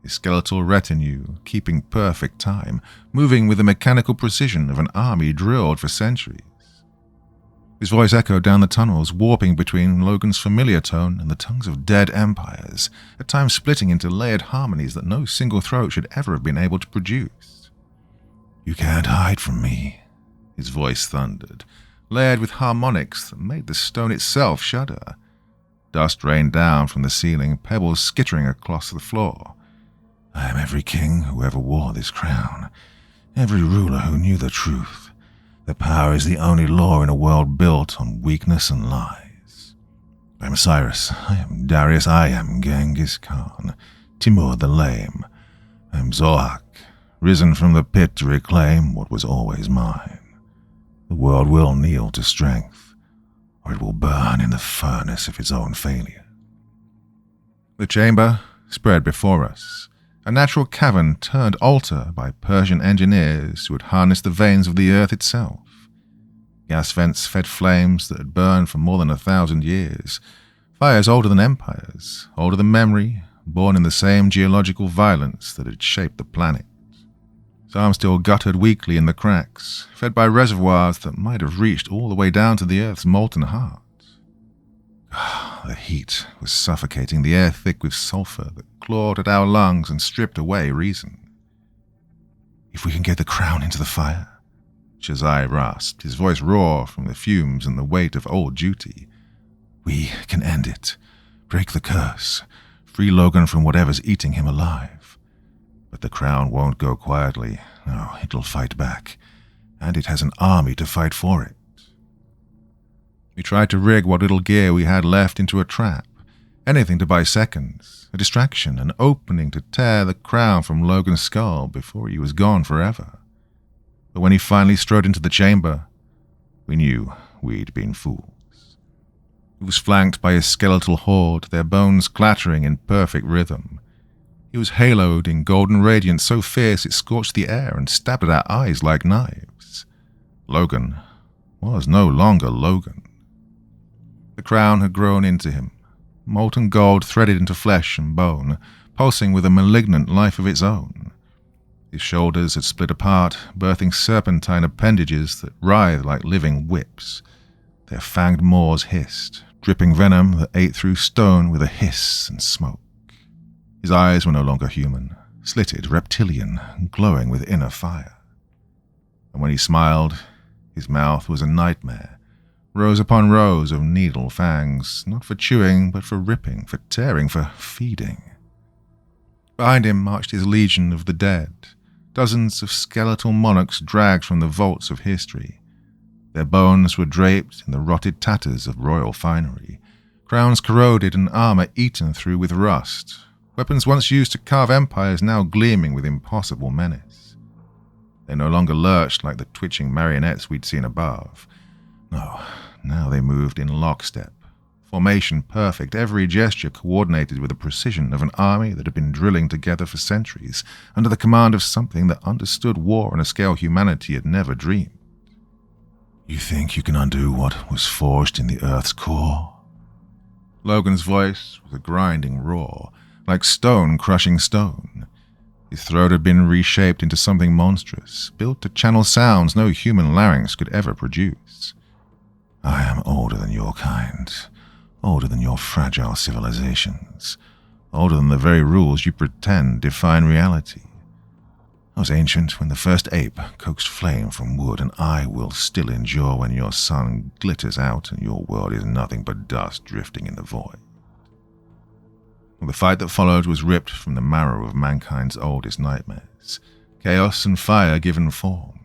His skeletal retinue, keeping perfect time, moving with the mechanical precision of an army drilled for centuries. His voice echoed down the tunnels, warping between Logan's familiar tone and the tongues of dead empires, at times splitting into layered harmonies that no single throat should ever have been able to produce. "You can't hide from me," his voice thundered, layered with harmonics that made the stone itself shudder. Dust rained down from the ceiling, pebbles skittering across the floor. "I am every king who ever wore this crown, every ruler who knew the truth. That power is the only law in a world built on weakness and lies. I am Cyrus, I am Darius, I am Genghis Khan, Timur the Lame. I am Zohak, risen from the pit to reclaim what was always mine. The world will kneel to strength, or it will burn in the furnace of its own failure." The chamber spread before us, a natural cavern turned altar by Persian engineers who had harnessed the veins of the earth itself. Gas vents fed flames that had burned for more than 1,000 years, fires older than empires, older than memory, born in the same geological violence that had shaped the planet. Some still guttered weakly in the cracks, fed by reservoirs that might have reached all the way down to the Earth's molten heart. The heat was suffocating, the air thick with sulfur that clawed at our lungs and stripped away reason. "If we can get the crown into the fire," Shazai rasped, his voice raw from the fumes and the weight of old duty, "we can end it, break the curse, free Logan from whatever's eating him alive. But the crown won't go quietly. No, it'll fight back, and it has an army to fight for it." We tried to rig what little gear we had left into a trap, anything to buy seconds, a distraction, an opening to tear the crown from Logan's skull before he was gone forever. But when he finally strode into the chamber, we knew we'd been fools. He was flanked by a skeletal horde, their bones clattering in perfect rhythm. He was haloed in golden radiance so fierce it scorched the air and stabbed at our eyes like knives. Logan was no longer Logan. The crown had grown into him, molten gold threaded into flesh and bone, pulsing with a malignant life of its own. His shoulders had split apart, birthing serpentine appendages that writhed like living whips. Their fanged maws hissed, dripping venom that ate through stone with a hiss and smoke. His eyes were no longer human, slitted, reptilian, glowing with inner fire. And when he smiled, his mouth was a nightmare, rows upon rows of needle fangs, not for chewing, but for ripping, for tearing, for feeding. Behind him marched his legion of the dead, dozens of skeletal monarchs dragged from the vaults of history. Their bones were draped in the rotted tatters of royal finery, crowns corroded and armor eaten through with rust, weapons once used to carve empires now gleaming with impossible menace. They no longer lurched like the twitching marionettes we'd seen above. No, now they moved in lockstep, formation perfect, every gesture coordinated with the precision of an army that had been drilling together for centuries under the command of something that understood war on a scale humanity had never dreamed. You think you can undo what was forged in the Earth's core? Logan's voice was a grinding roar, like stone crushing stone. His throat had been reshaped into something monstrous, built to channel sounds no human larynx could ever produce. I am older than your kind, older than your fragile civilizations, older than the very rules you pretend define reality. I was ancient when the first ape coaxed flame from wood, and I will still endure when your sun glitters out and your world is nothing but dust drifting in the void. The fight that followed was ripped from the marrow of mankind's oldest nightmares, chaos and fire given form.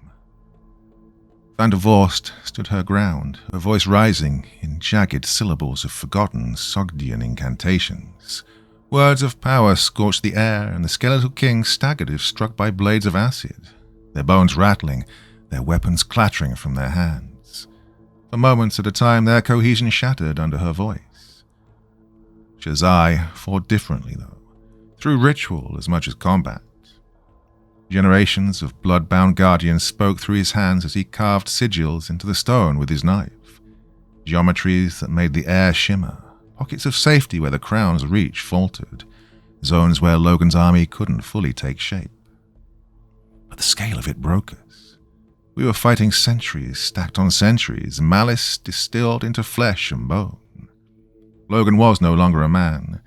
Van der Vorst stood her ground, her voice rising in jagged syllables of forgotten Sogdian incantations. Words of power scorched the air, and the skeletal king staggered as struck by blades of acid, their bones rattling, their weapons clattering from their hands. For moments at a time, their cohesion shattered under her voice. Shazai fought differently, though, through ritual as much as combat. Generations of blood-bound guardians spoke through his hands as he carved sigils into the stone with his knife, geometries that made the air shimmer, pockets of safety where the crown's reach faltered, zones where Logan's army couldn't fully take shape. But the scale of it broke us. We were fighting centuries stacked on centuries, malice distilled into flesh and bone. Logan was no longer a man.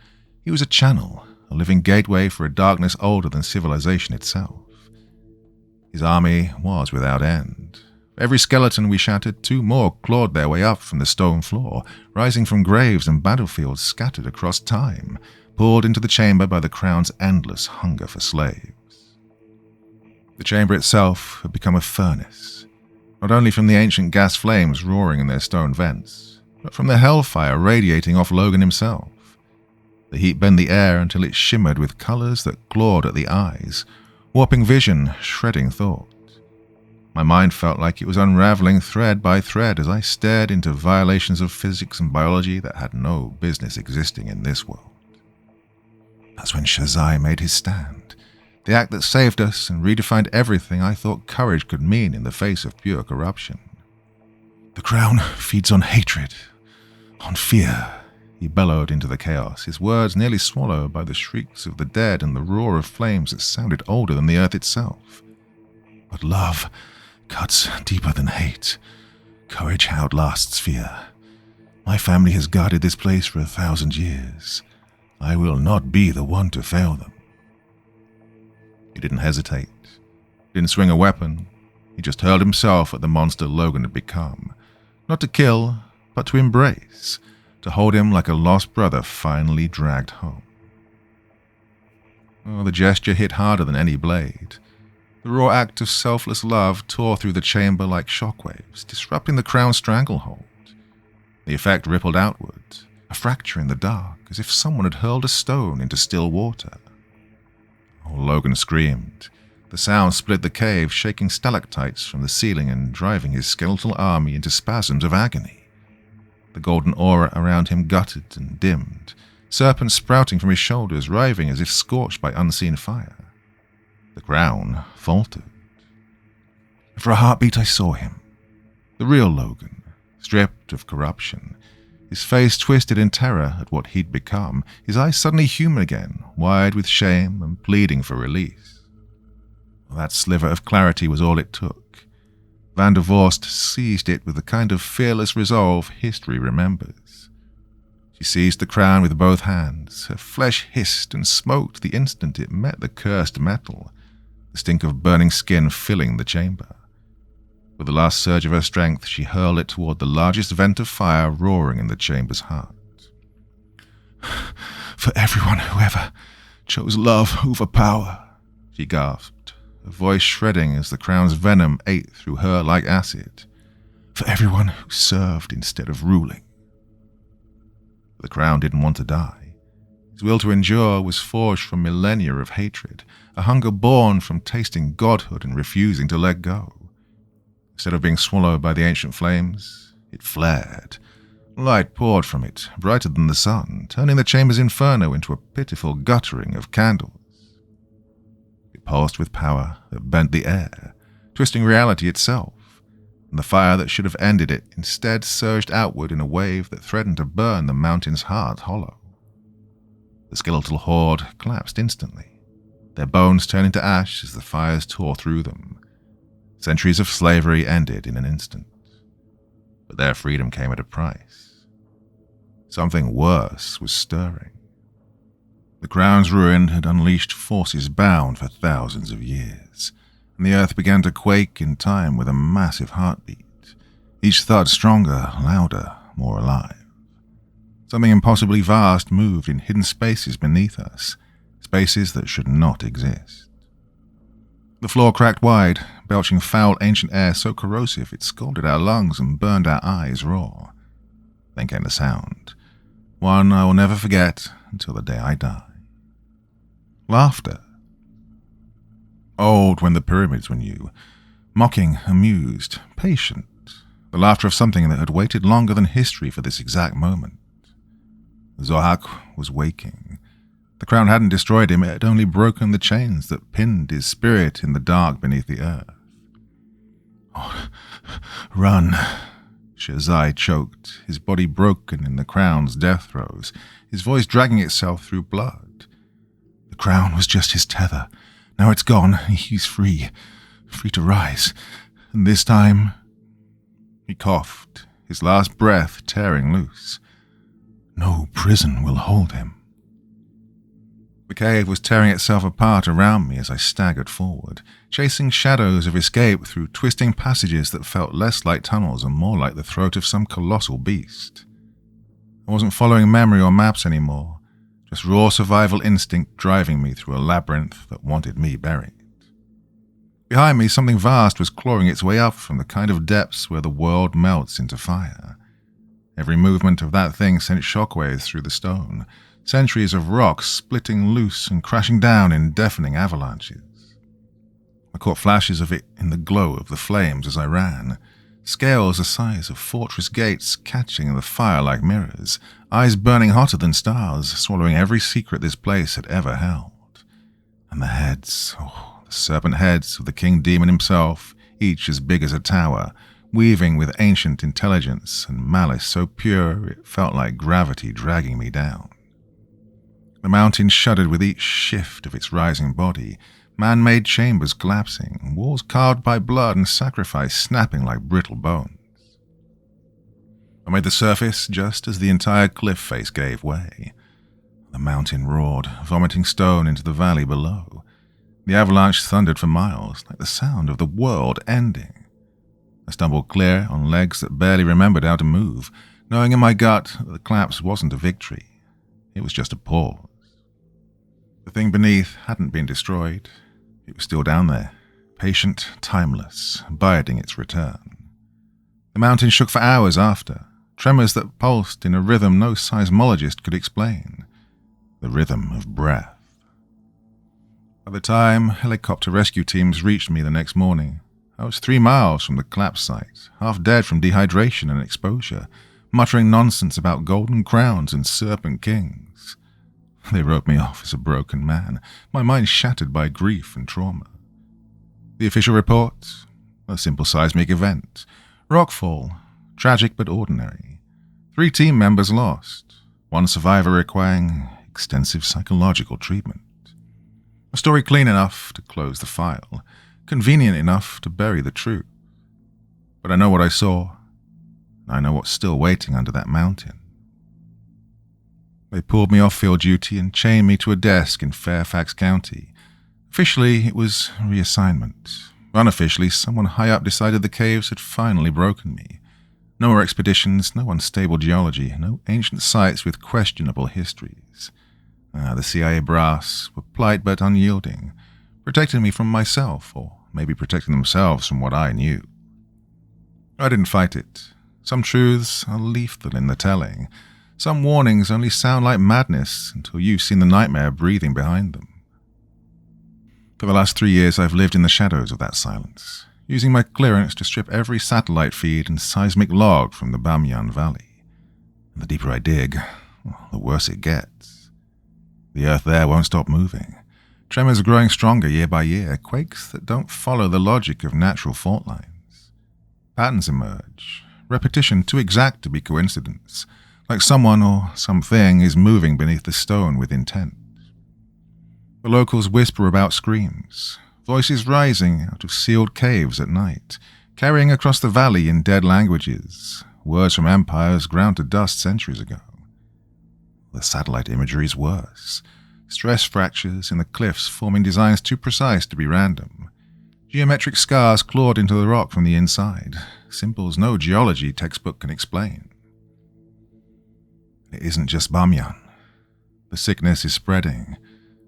He was a channel, a living gateway for a darkness older than civilization itself. His army was without end. For every skeleton we shattered, two more clawed their way up from the stone floor, rising from graves and battlefields scattered across time, pulled into the chamber by the crown's endless hunger for slaves. The chamber itself had become a furnace, not only from the ancient gas flames roaring in their stone vents, but from the hellfire radiating off Logan himself. The heat bent the air until it shimmered with colors that clawed at the eyes, warping vision, shredding thought. My mind felt like it was unraveling thread by thread as I stared into violations of physics and biology that had no business existing in this world. That's when Shazai made his stand, the act that saved us and redefined everything I thought courage could mean in the face of pure corruption. The crown feeds on hatred, on fear, he bellowed into the chaos, his words nearly swallowed by the shrieks of the dead and the roar of flames that sounded older than the earth itself. But love cuts deeper than hate. Courage outlasts fear. My family has guarded this place for 1,000 years. I will not be the one to fail them. He didn't hesitate. Didn't swing a weapon. He just hurled himself at the monster Logan had become. Not to kill, but to embrace. To hold him like a lost brother finally dragged home. Oh, the gesture hit harder than any blade. The raw act of selfless love tore through the chamber like shockwaves, disrupting the crown's stranglehold. The effect rippled outward, a fracture in the dark, as if someone had hurled a stone into still water. Oh, Logan screamed. The sound split the cave, shaking stalactites from the ceiling and driving his skeletal army into spasms of agony. the golden aura around him guttered and dimmed, serpents sprouting from his shoulders, writhing as if scorched by unseen fire. The crown faltered. For a heartbeat I saw him, the real Logan, stripped of corruption, his face twisted in terror at what he'd become, his eyes suddenly human again, wide with shame and pleading for release. That sliver of clarity was all it took. Van der Vorst seized it with the kind of fearless resolve history remembers. She seized the crown with both hands. Her flesh hissed and smoked the instant it met the cursed metal, the stink of burning skin filling the chamber. With the last surge of her strength, she hurled it toward the largest vent of fire roaring in the chamber's heart. For everyone who ever chose love over power, she gasped, her voice shredding as the crown's venom ate through her like acid. For everyone who served instead of ruling. The crown didn't want to die. His will to endure was forged from millennia of hatred, a hunger born from tasting godhood and refusing to let go. Instead of being swallowed by the ancient flames, it flared. Light poured from it, brighter than the sun, turning the chamber's inferno into a pitiful guttering of candles. It pulsed with power that bent the air, twisting reality itself, and the fire that should have ended it instead surged outward in a wave that threatened to burn the mountain's heart hollow. The skeletal horde collapsed instantly, their bones turning to ash as the fires tore through them. Centuries of slavery ended in an instant, but their freedom came at a price. Something worse was stirring. The crown's ruin had unleashed forces bound for thousands of years, and the earth began to quake in time with a massive heartbeat, each thud stronger, louder, more alive. Something impossibly vast moved in hidden spaces beneath us, spaces that should not exist. The floor cracked wide, belching foul ancient air so corrosive it scalded our lungs and burned our eyes raw. Then came the sound, one I will never forget until the day I die. Laughter. Old when the pyramids were new, mocking, amused, patient, the laughter of something that had waited longer than history for this exact moment. Zohak was waking. The crown hadn't destroyed him, it had only broken the chains that pinned his spirit in the dark beneath the earth. Oh, run, Shazai choked, his body broken in the crown's death throes, his voice dragging itself through blood. The crown was just his tether. Now it's gone, he's free to rise. And this time, he coughed, his last breath tearing loose. No prison will hold him. The cave was tearing itself apart around me as I staggered forward, chasing shadows of escape through twisting passages that felt less like tunnels and more like the throat of some colossal beast. I wasn't following memory or maps anymore, just raw survival instinct driving me through a labyrinth that wanted me buried. Behind me, something vast was clawing its way up from the kind of depths where the world melts into fire. Every movement of that thing sent shockwaves through the stone, centuries of rocks splitting loose and crashing down in deafening avalanches. I caught flashes of it in the glow of the flames as I ran, scales the size of fortress gates catching the fire like mirrors, eyes burning hotter than stars, swallowing every secret this place had ever held. And the heads, the serpent heads of the king demon himself, each as big as a tower, weaving with ancient intelligence and malice so pure it felt like gravity dragging me down. The mountain shuddered with each shift of its rising body, man-made chambers collapsing, walls carved by blood and sacrifice snapping like brittle bones. I made the surface just as the entire cliff face gave way. The mountain roared, vomiting stone into the valley below. The avalanche thundered for miles, like the sound of the world ending. I stumbled clear on legs that barely remembered how to move, knowing in my gut that the collapse wasn't a victory. It was just a pause. The thing beneath hadn't been destroyed. It was still down there, patient, timeless, biding its return. The mountain shook for hours after, tremors that pulsed in a rhythm no seismologist could explain. The rhythm of breath. By the time helicopter rescue teams reached me the next morning, I was 3 miles from the collapse site, half dead from dehydration and exposure, muttering nonsense about golden crowns and serpent kings. They wrote me off as a broken man, my mind shattered by grief and trauma. The official report? A simple seismic event. Rockfall. Tragic but ordinary. 3 team members lost. 1 survivor requiring extensive psychological treatment. A story clean enough to close the file. Convenient enough to bury the truth. But I know what I saw. I know what's still waiting under that mountain. They pulled me off field duty and chained me to a desk in Fairfax County. Officially, it was reassignment. Unofficially, someone high up decided the caves had finally broken me. No more expeditions, no unstable geology, no ancient sites with questionable histories. The CIA brass were polite but unyielding, protecting me from myself, or maybe protecting themselves from what I knew. I didn't fight it. Some truths are lethal in the telling. Some warnings only sound like madness until you've seen the nightmare breathing behind them. For the last 3 years, I've lived in the shadows of that silence, using my clearance to strip every satellite feed and seismic log from the Bamiyan Valley. And the deeper I dig, the worse it gets. The earth there won't stop moving. Tremors growing stronger year by year, quakes that don't follow the logic of natural fault lines. Patterns emerge, repetition too exact to be coincidence, like someone or something is moving beneath the stone with intent. The locals whisper about screams, voices rising out of sealed caves at night, carrying across the valley in dead languages, words from empires ground to dust centuries ago. The satellite imagery is worse. Stress fractures in the cliffs forming designs too precise to be random. Geometric scars clawed into the rock from the inside, symbols no geology textbook can explain. It isn't just Bamiyan. The sickness is spreading.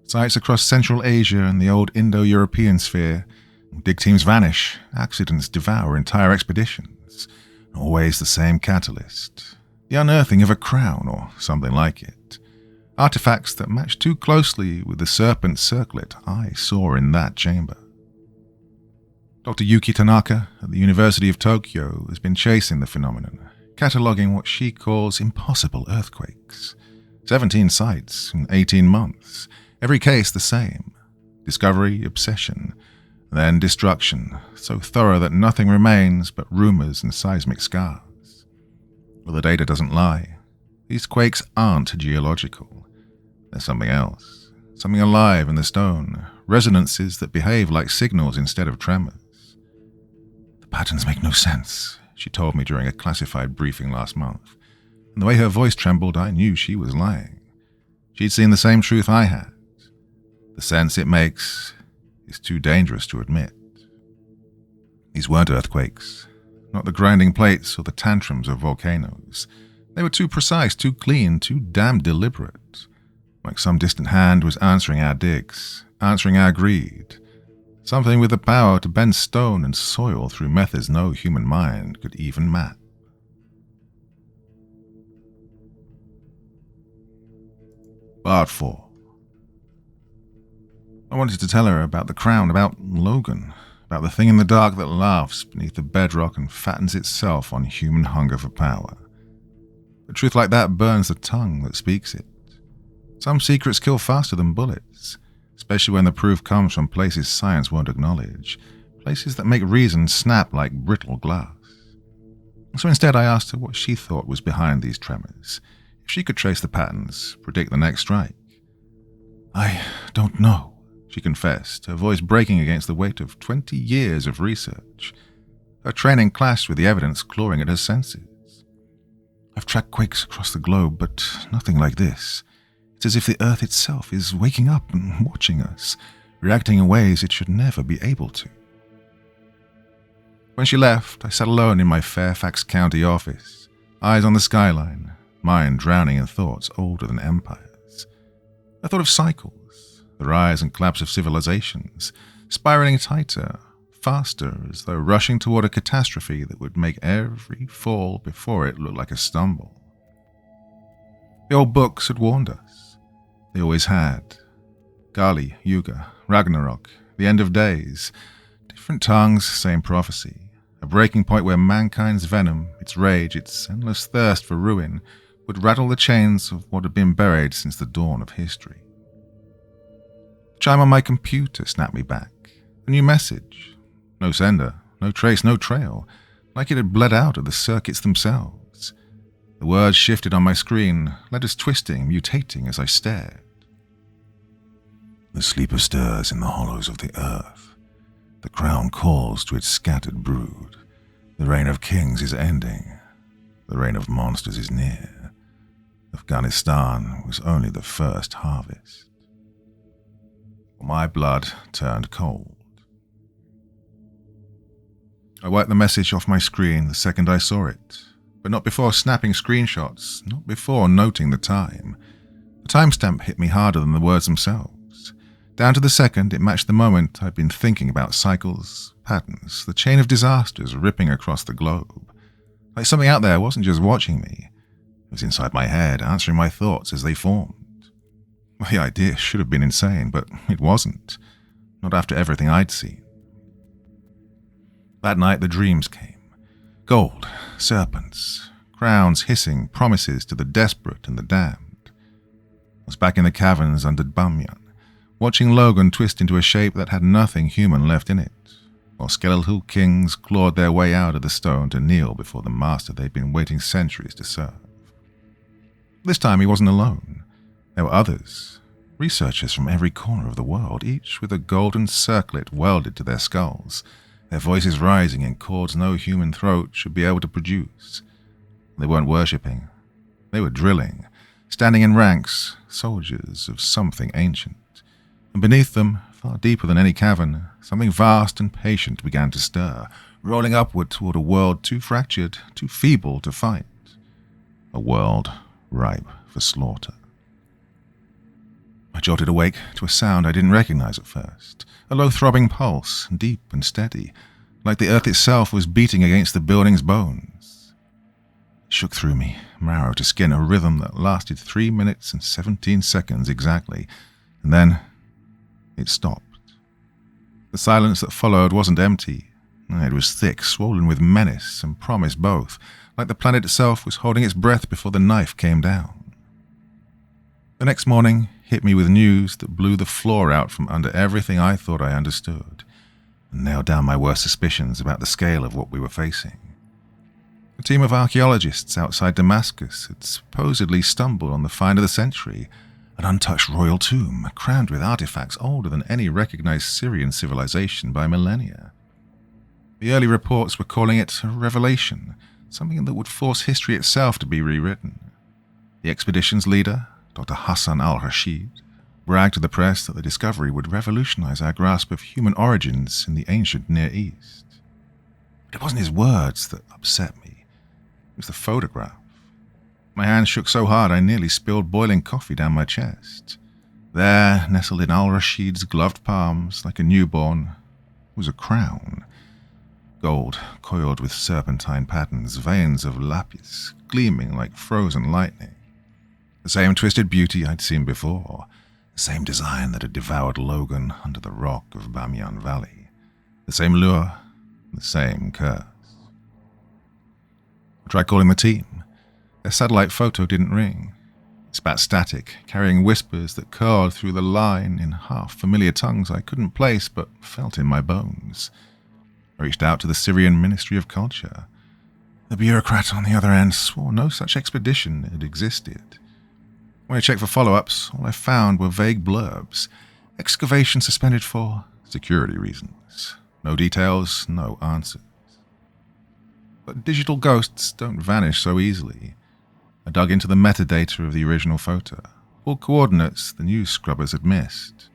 Sites across Central Asia and the old Indo-European sphere. Dig teams vanish. Accidents devour entire expeditions. Always the same catalyst. The unearthing of a crown or something like it. Artifacts that match too closely with the serpent circlet I saw in that chamber. Dr. Yuki Tanaka at the University of Tokyo has been chasing the phenomenon, cataloguing what she calls impossible earthquakes. 17 sites in 18 months. Every case the same. Discovery, obsession, then destruction, so thorough that nothing remains but rumors and seismic scars. Well, the data doesn't lie. These quakes aren't geological. They're something else. Something alive in the stone. Resonances that behave like signals instead of tremors. The patterns make no sense, she told me during a classified briefing last month. And the way her voice trembled, I knew she was lying. She'd seen the same truth I had. The sense it makes is too dangerous to admit. These weren't earthquakes, not the grinding plates or the tantrums of volcanoes. They were too precise, too clean, too damn deliberate. Like some distant hand was answering our digs, answering our greed. Something with the power to bend stone and soil through methods no human mind could even map. Part 4. I wanted to tell her about the crown, about Logan, about the thing in the dark that laughs beneath the bedrock and fattens itself on human hunger for power. A truth like that burns the tongue that speaks it. Some secrets kill faster than bullets, especially when the proof comes from places science won't acknowledge, places that make reason snap like brittle glass. So instead I asked her what she thought was behind these tremors, if she could trace the patterns, predict the next strike. I don't know, she confessed, her voice breaking against the weight of 20 years of research. Her training clashed with the evidence clawing at her senses. I've tracked quakes across the globe, but nothing like this. It's as if the Earth itself is waking up and watching us, reacting in ways it should never be able to. When she left, I sat alone in my Fairfax County office, eyes on the skyline, mind drowning in thoughts older than empires. I thought of cycles, the rise and collapse of civilizations, spiraling tighter, faster, as though rushing toward a catastrophe that would make every fall before it look like a stumble. The old books had warned us. They always had. Kali, Yuga, Ragnarok, the end of days. Different tongues, same prophecy. a breaking point where mankind's venom, its rage, its endless thirst for ruin would rattle the chains of what had been buried since the dawn of history. The chime on my computer snapped me back. A new message. No sender, no trace, no trail, like it had bled out of the circuits themselves. The words shifted on my screen, letters twisting, mutating as I stared. The sleeper stirs in the hollows of the earth. The crown calls to its scattered brood. The reign of kings is ending. The reign of monsters is near. Afghanistan was only the first harvest. My blood turned cold. I wiped the message off my screen the second I saw it, but not before snapping screenshots, not before noting the time. The timestamp hit me harder than the words themselves. Down to the second, it matched the moment I'd been thinking about cycles, patterns, the chain of disasters ripping across the globe. Like something out there wasn't just watching me. It was inside my head, answering my thoughts as they formed. The idea should have been insane, but it wasn't. Not after everything I'd seen. That night the dreams came. Gold, serpents, crowns hissing promises to the desperate and the damned. I was back in the caverns under Bamiyan, watching Logan twist into a shape that had nothing human left in it, while skeletal kings clawed their way out of the stone to kneel before the master they'd been waiting centuries to serve. This time he wasn't alone. There were others, researchers from every corner of the world, each with a golden circlet welded to their skulls, their voices rising in chords no human throat should be able to produce. They weren't worshipping. They were drilling, standing in ranks, soldiers of something ancient. And beneath them, far deeper than any cavern, something vast and patient began to stir, rolling upward toward a world too fractured, too feeble to fight. A world ripe for slaughter. I jolted awake to a sound I didn't recognize at first, a low throbbing pulse, deep and steady, like the earth itself was beating against the building's bones. It shook through me, marrow to skin, a rhythm that lasted 3 minutes and 17 seconds exactly, and then it stopped. The silence that followed wasn't empty. It was thick, swollen with menace and promise both, like the planet itself was holding its breath before the knife came down. The next morning hit me with news that blew the floor out from under everything I thought I understood, and nailed down my worst suspicions about the scale of what we were facing. A team of archaeologists outside Damascus had supposedly stumbled on the find of the century, an untouched royal tomb crammed with artifacts older than any recognized Syrian civilization by millennia. The early reports were calling it a revelation, something that would force history itself to be rewritten. The expedition's leader, Dr. Hassan al-Rashid, bragged to the press that the discovery would revolutionize our grasp of human origins in the ancient Near East. But it wasn't his words that upset me. It was the photograph. My hand shook so hard I nearly spilled boiling coffee down my chest. There, nestled in al-Rashid's gloved palms like a newborn, was a crown. Gold, coiled with serpentine patterns, veins of lapis, gleaming like frozen lightning. The same twisted beauty I'd seen before, the same design that had devoured Logan under the rock of Bamiyan Valley, the same lure, the same curse. I tried calling the team. Their satellite photo didn't ring. It spat static, carrying whispers that curled through the line in half-familiar tongues I couldn't place but felt in my bones. I reached out to the Syrian Ministry of Culture. The bureaucrat on the other end swore no such expedition had existed. When I checked for follow-ups, all I found were vague blurbs. Excavation suspended for security reasons. No details, no answers. But digital ghosts don't vanish so easily. I dug into the metadata of the original photo, all coordinates the news scrubbers had missed.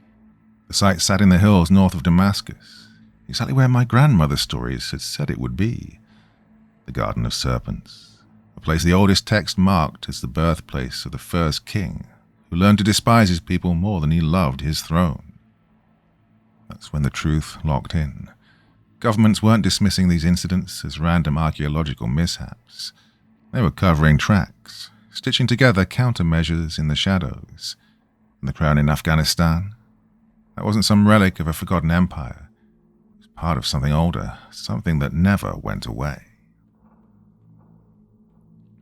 The site sat in the hills north of Damascus, exactly where my grandmother's stories had said it would be. The Garden of Serpents, a place the oldest text marked as the birthplace of the first king, who learned to despise his people more than he loved his throne. That's when the truth locked in. Governments weren't dismissing these incidents as random archaeological mishaps. They were covering tracks, stitching together countermeasures in the shadows. And the crown in Afghanistan? That wasn't some relic of a forgotten empire. It was part of something older, something that never went away.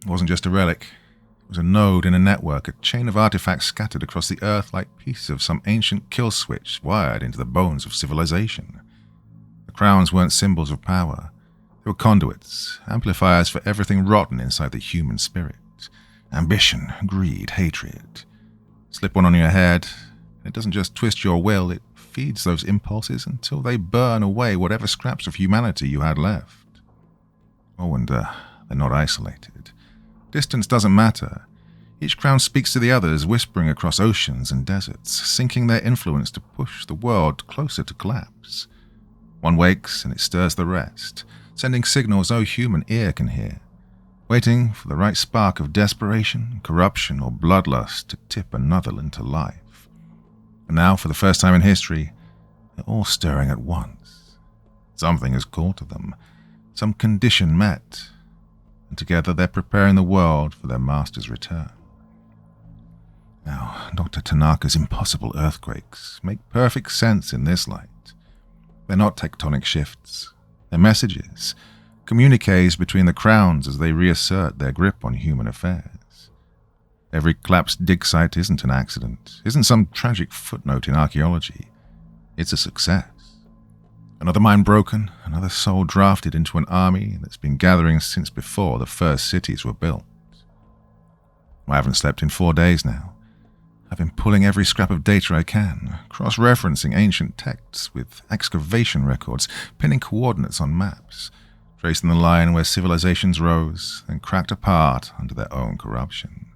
It wasn't just a relic. It was a node in a network, a chain of artifacts scattered across the earth like pieces of some ancient kill switch wired into the bones of civilization. The crowns weren't symbols of power. They were conduits, amplifiers for everything rotten inside the human spirit. Ambition, greed, hatred. Slip one on your head, and it doesn't just twist your will, it feeds those impulses until they burn away whatever scraps of humanity you had left. Oh, and they're not isolated. Distance doesn't matter. Each crown speaks to the others, whispering across oceans and deserts, sinking their influence to push the world closer to collapse. One wakes and it stirs the rest, sending signals no human ear can hear, waiting for the right spark of desperation, corruption, or bloodlust to tip another into life. And now, for the first time in history, they're all stirring at once. Something has called to them, some condition met, and together they're preparing the world for their master's return. Now, Dr. Tanaka's impossible earthquakes make perfect sense in this light. They're not tectonic shifts. They're messages, communiques between the crowns as they reassert their grip on human affairs. Every collapsed dig site isn't an accident, isn't some tragic footnote in archaeology. It's a success. Another mine broken, another soul drafted into an army that's been gathering since before the first cities were built. I haven't slept in 4 days now. I've been pulling every scrap of data I can, cross-referencing ancient texts with excavation records, pinning coordinates on maps, tracing the line where civilizations rose and cracked apart under their own corruption.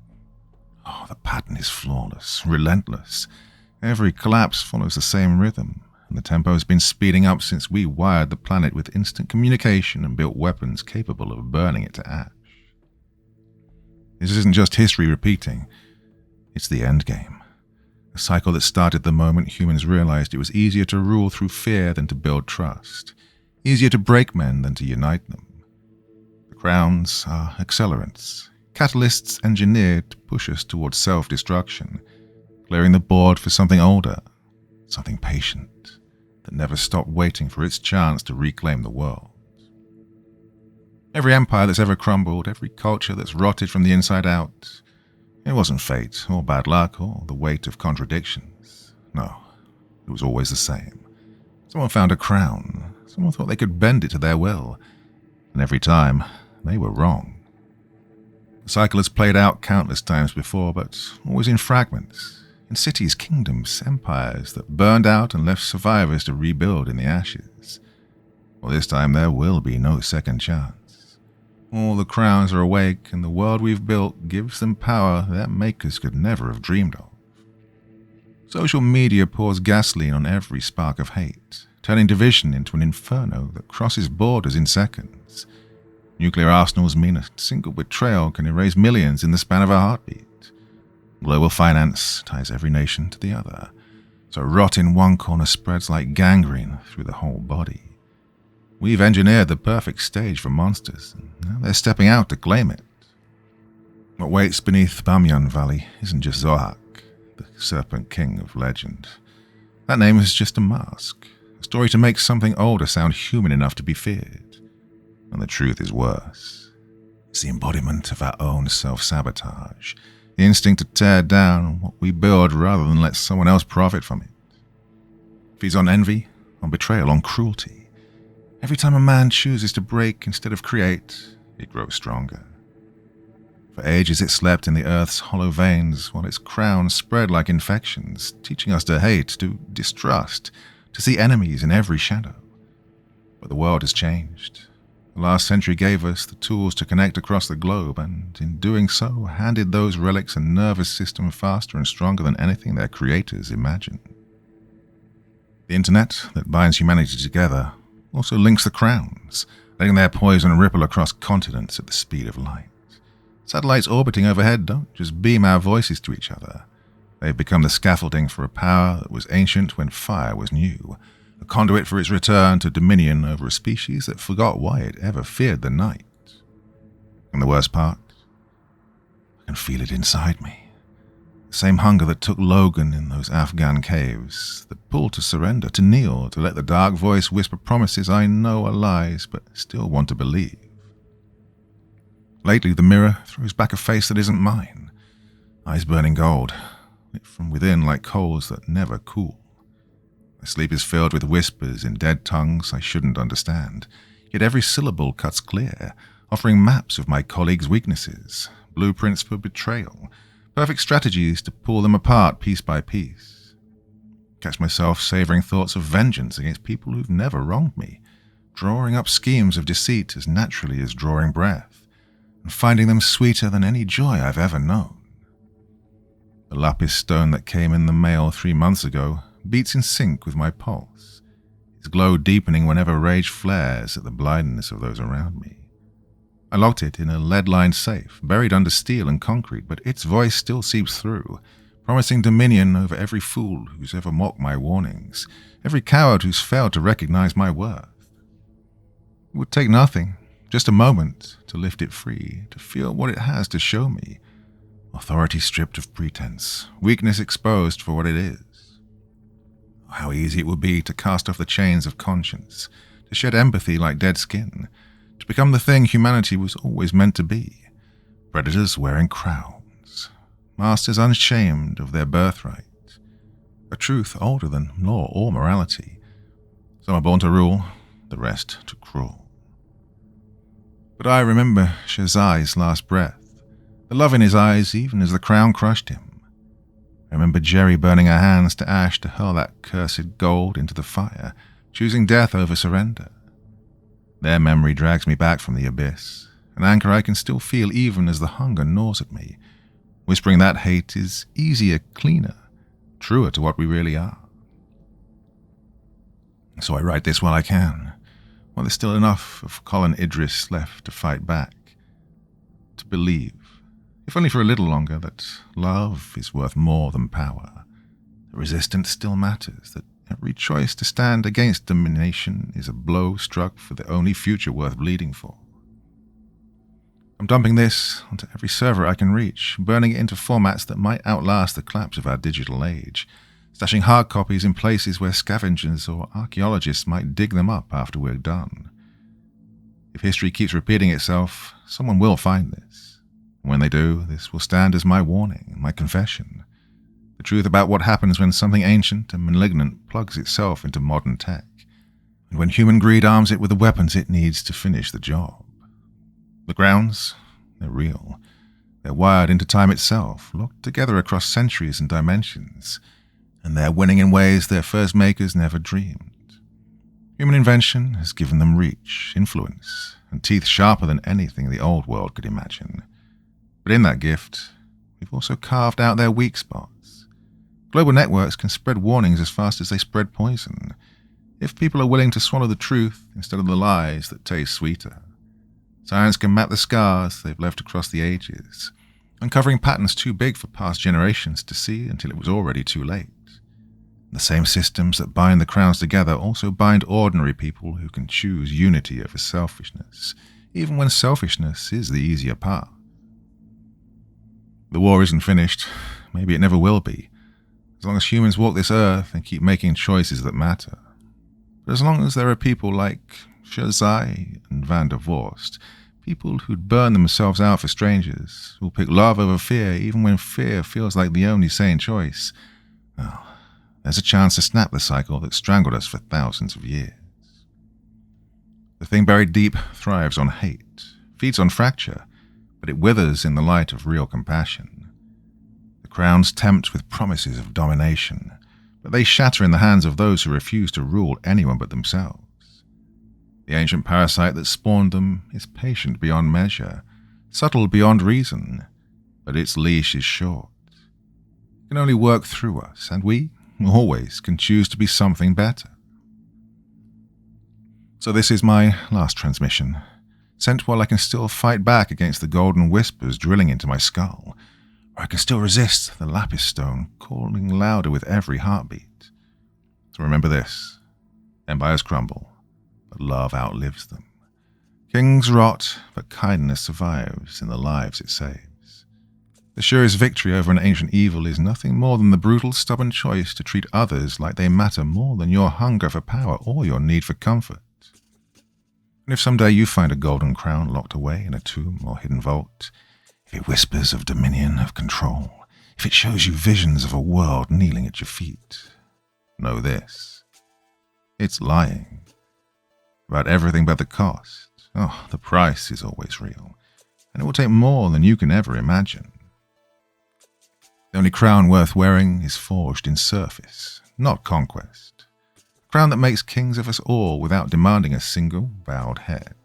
Oh, the pattern is flawless, relentless. Every collapse follows the same rhythm, and the tempo has been speeding up since we wired the planet with instant communication and built weapons capable of burning it to ash. This isn't just history repeating. It's the endgame. A cycle that started the moment humans realized it was easier to rule through fear than to build trust. Easier to break men than to unite them. The crowns are accelerants, catalysts engineered to push us towards self-destruction, clearing the board for something older, something patient, that never stopped waiting for its chance to reclaim the world. Every empire that's ever crumbled, every culture that's rotted from the inside out, it wasn't fate, or bad luck, or the weight of contradictions. No, it was always the same. Someone found a crown, someone thought they could bend it to their will, and every time, they were wrong. The cycle has played out countless times before, but always in fragments, in cities, kingdoms, empires that burned out and left survivors to rebuild in the ashes. Well, this time there will be no second chance. All the crowns are awake, and the world we've built gives them power their makers could never have dreamed of. Social media pours gasoline on every spark of hate, turning division into an inferno that crosses borders in seconds. Nuclear arsenals mean a single betrayal can erase millions in the span of a heartbeat. Global finance ties every nation to the other, so rot in one corner spreads like gangrene through the whole body. We've engineered the perfect stage for monsters, and now they're stepping out to claim it. What waits beneath Bamiyan Valley isn't just Zohak, the Serpent King of legend. That name is just a mask, a story to make something older sound human enough to be feared. And the truth is worse. It's the embodiment of our own self-sabotage, the instinct to tear down what we build rather than let someone else profit from it. It feeds on envy, on betrayal, on cruelty. Every time a man chooses to break instead of create, it grows stronger. For ages it slept in the earth's hollow veins, while its crown spread like infections, teaching us to hate, to distrust, to see enemies in every shadow. But the world has changed. The last century gave us the tools to connect across the globe, and in doing so, handed those relics a nervous system faster and stronger than anything their creators imagined. The internet that binds humanity together also links the crowns, letting their poison ripple across continents at the speed of light. Satellites orbiting overhead don't just beam our voices to each other. They've become the scaffolding for a power that was ancient when fire was new, a conduit for its return to dominion over a species that forgot why it ever feared the night. And the worst part? I can feel it inside me. The same hunger that took Logan in those Afghan caves, the pull to surrender, to kneel, to let the dark voice whisper promises I know are lies but still want to believe. Lately, the mirror throws back a face that isn't mine, eyes burning gold, lit from within like coals that never cool. My sleep is filled with whispers in dead tongues I shouldn't understand, yet every syllable cuts clear, offering maps of my colleagues' weaknesses, blueprints for betrayal, perfect strategies to pull them apart piece by piece. Catch myself savoring thoughts of vengeance against people who've never wronged me, drawing up schemes of deceit as naturally as drawing breath, and finding them sweeter than any joy I've ever known. The lapis stone that came in the mail 3 months ago beats in sync with my pulse, its glow deepening whenever rage flares at the blindness of those around me. I locked it in a lead-lined safe, buried under steel and concrete, but its voice still seeps through, promising dominion over every fool who's ever mocked my warnings, every coward who's failed to recognize my worth. It would take nothing, just a moment, to lift it free, to feel what it has to show me. Authority stripped of pretense, weakness exposed for what it is. How easy it would be to cast off the chains of conscience, to shed empathy like dead skin, to become the thing humanity was always meant to be. Predators wearing crowns, masters unshamed of their birthright, a truth older than law or morality. Some are born to rule, the rest to crawl. But I remember Shazai's last breath, the love in his eyes even as the crown crushed him. I remember Jerry burning her hands to ash to hurl that cursed gold into the fire, choosing death over surrender. Their memory drags me back from the abyss, an anchor I can still feel even as the hunger gnaws at me, whispering that hate is easier, cleaner, truer to what we really are. So I write this while I can, while there's still enough of Colin Idris left to fight back, to believe, if only for a little longer, that love is worth more than power, that resistance still matters, that every choice to stand against domination is a blow struck for the only future worth bleeding for. I'm dumping this onto every server I can reach, burning it into formats that might outlast the collapse of our digital age, stashing hard copies in places where scavengers or archaeologists might dig them up after we're done. If history keeps repeating itself, someone will find this. When they do, this will stand as my warning, my confession. The truth about what happens when something ancient and malignant plugs itself into modern tech, and when human greed arms it with the weapons it needs to finish the job. The grounds, they're real. They're wired into time itself, locked together across centuries and dimensions, and they're winning in ways their first makers never dreamed. Human invention has given them reach, influence, and teeth sharper than anything the old world could imagine. But in that gift, we've also carved out their weak spots. Global networks can spread warnings as fast as they spread poison, if people are willing to swallow the truth instead of the lies that taste sweeter. Science can map the scars they've left across the ages, uncovering patterns too big for past generations to see until it was already too late. The same systems that bind the crowns together also bind ordinary people who can choose unity over selfishness, even when selfishness is the easier path. The war isn't finished. Maybe it never will be, as long as humans walk this earth and keep making choices that matter. But as long as there are people like Shazai and Van der Vorst, people who'd burn themselves out for strangers, who'll pick love over fear even when fear feels like the only sane choice, well, there's a chance to snap the cycle that strangled us for thousands of years. The thing buried deep thrives on hate, feeds on fracture, but it withers in the light of real compassion. The crowns tempt with promises of domination, but they shatter in the hands of those who refuse to rule anyone but themselves. The ancient parasite that spawned them is patient beyond measure, subtle beyond reason, but its leash is short. It can only work through us, and we, always, can choose to be something better. So this is my last transmission, sent while I can still fight back against the golden whispers drilling into my skull, or I can still resist the lapis stone calling louder with every heartbeat. So remember this: empires crumble, but love outlives them. Kings rot, but kindness survives in the lives it saves. The surest victory over an ancient evil is nothing more than the brutal, stubborn choice to treat others like they matter more than your hunger for power or your need for comfort. And if someday you find a golden crown locked away in a tomb or hidden vault, if it whispers of dominion, of control, if it shows you visions of a world kneeling at your feet, know this: it's lying. About everything but the cost. Oh, the price is always real, and it will take more than you can ever imagine. The only crown worth wearing is forged in service, not conquest. A crown that makes kings of us all without demanding a single bowed head.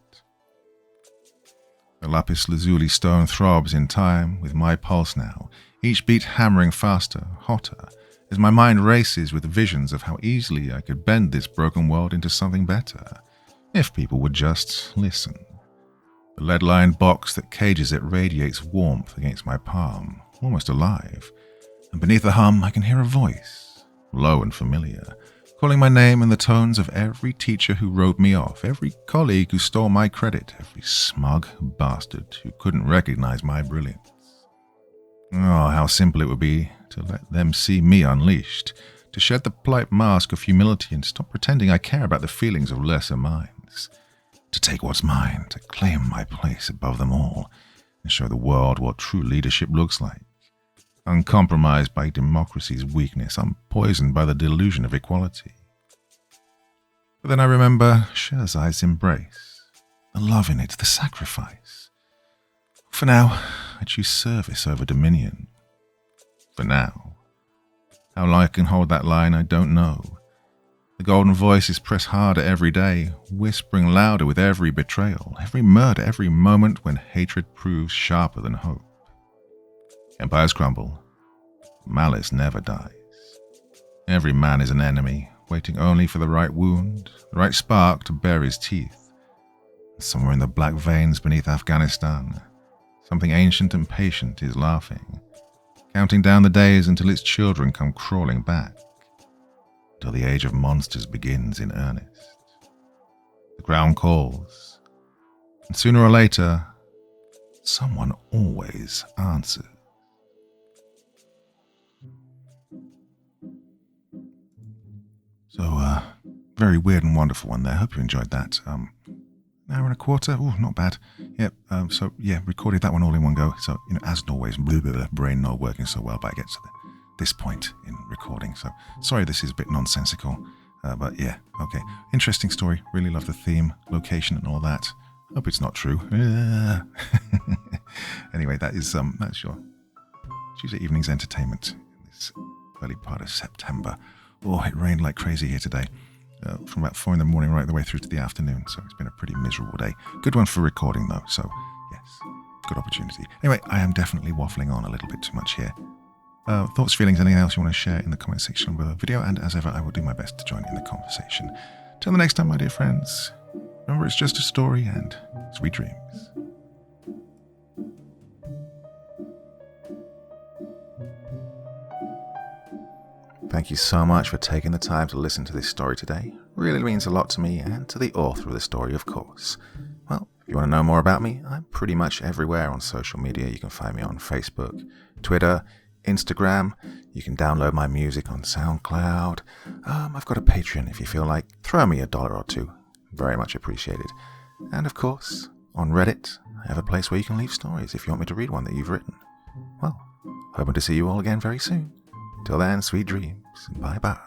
The lapis lazuli stone throbs in time with my pulse now, each beat hammering faster, hotter, as my mind races with visions of how easily I could bend this broken world into something better, if people would just listen. The lead-lined box that cages it radiates warmth against my palm, almost alive, and beneath the hum I can hear a voice, low and familiar, calling my name in the tones of every teacher who wrote me off, every colleague who stole my credit, every smug bastard who couldn't recognize my brilliance. Oh, how simple it would be to let them see me unleashed, to shed the polite mask of humility and stop pretending I care about the feelings of lesser minds, to take what's mine, to claim my place above them all, and show the world what true leadership looks like. Uncompromised by democracy's weakness, unpoisoned by the delusion of equality. But then I remember Sherzai's embrace, the love in it, the sacrifice. For now, I choose service over dominion. For now. How long I can hold that line, I don't know. The golden voice is pressed harder every day, whispering louder with every betrayal, every murder, every moment when hatred proves sharper than hope. Empires crumble. Malice never dies. Every man is an enemy, waiting only for the right wound, the right spark to bare his teeth. Somewhere in the black veins beneath Afghanistan, something ancient and patient is laughing, counting down the days until its children come crawling back, until the age of monsters begins in earnest. The ground calls, and sooner or later, someone always answers. So, very weird and wonderful one there. Hope you enjoyed that. An hour and a quarter. Oh, not bad. Yep. So, recorded that one all in one go. So, as always, brain not working so well, but I get to this point in recording. So, sorry this is a bit nonsensical. But yeah, okay. Interesting story. Really love the theme, location and all that. Hope it's not true. Anyway, that's your Tuesday evening's entertainment in this early part of September. Oh, it rained like crazy here today, from about 4 in the morning right the way through to the afternoon, so it's been a pretty miserable day. Good one for recording though, so yes, good opportunity. Anyway, I am definitely waffling on a little bit too much here. Thoughts, feelings, anything else you want to share in the comment section of the video, and as ever, I will do my best to join in the conversation. Till the next time, my dear friends, remember it's just a story, and sweet dreams. Thank you so much for taking the time to listen to this story today. Really means a lot to me and to the author of the story, of course. Well, if you want to know more about me, I'm pretty much everywhere on social media. You can find me on Facebook, Twitter, Instagram. You can download my music on SoundCloud. I've got a Patreon if you feel like. Throw me $1 or $2. Very much appreciated. And of course, on Reddit, I have a place where you can leave stories if you want me to read one that you've written. Well, hoping to see you all again very soon. Till then, sweet dreams. Bye-bye.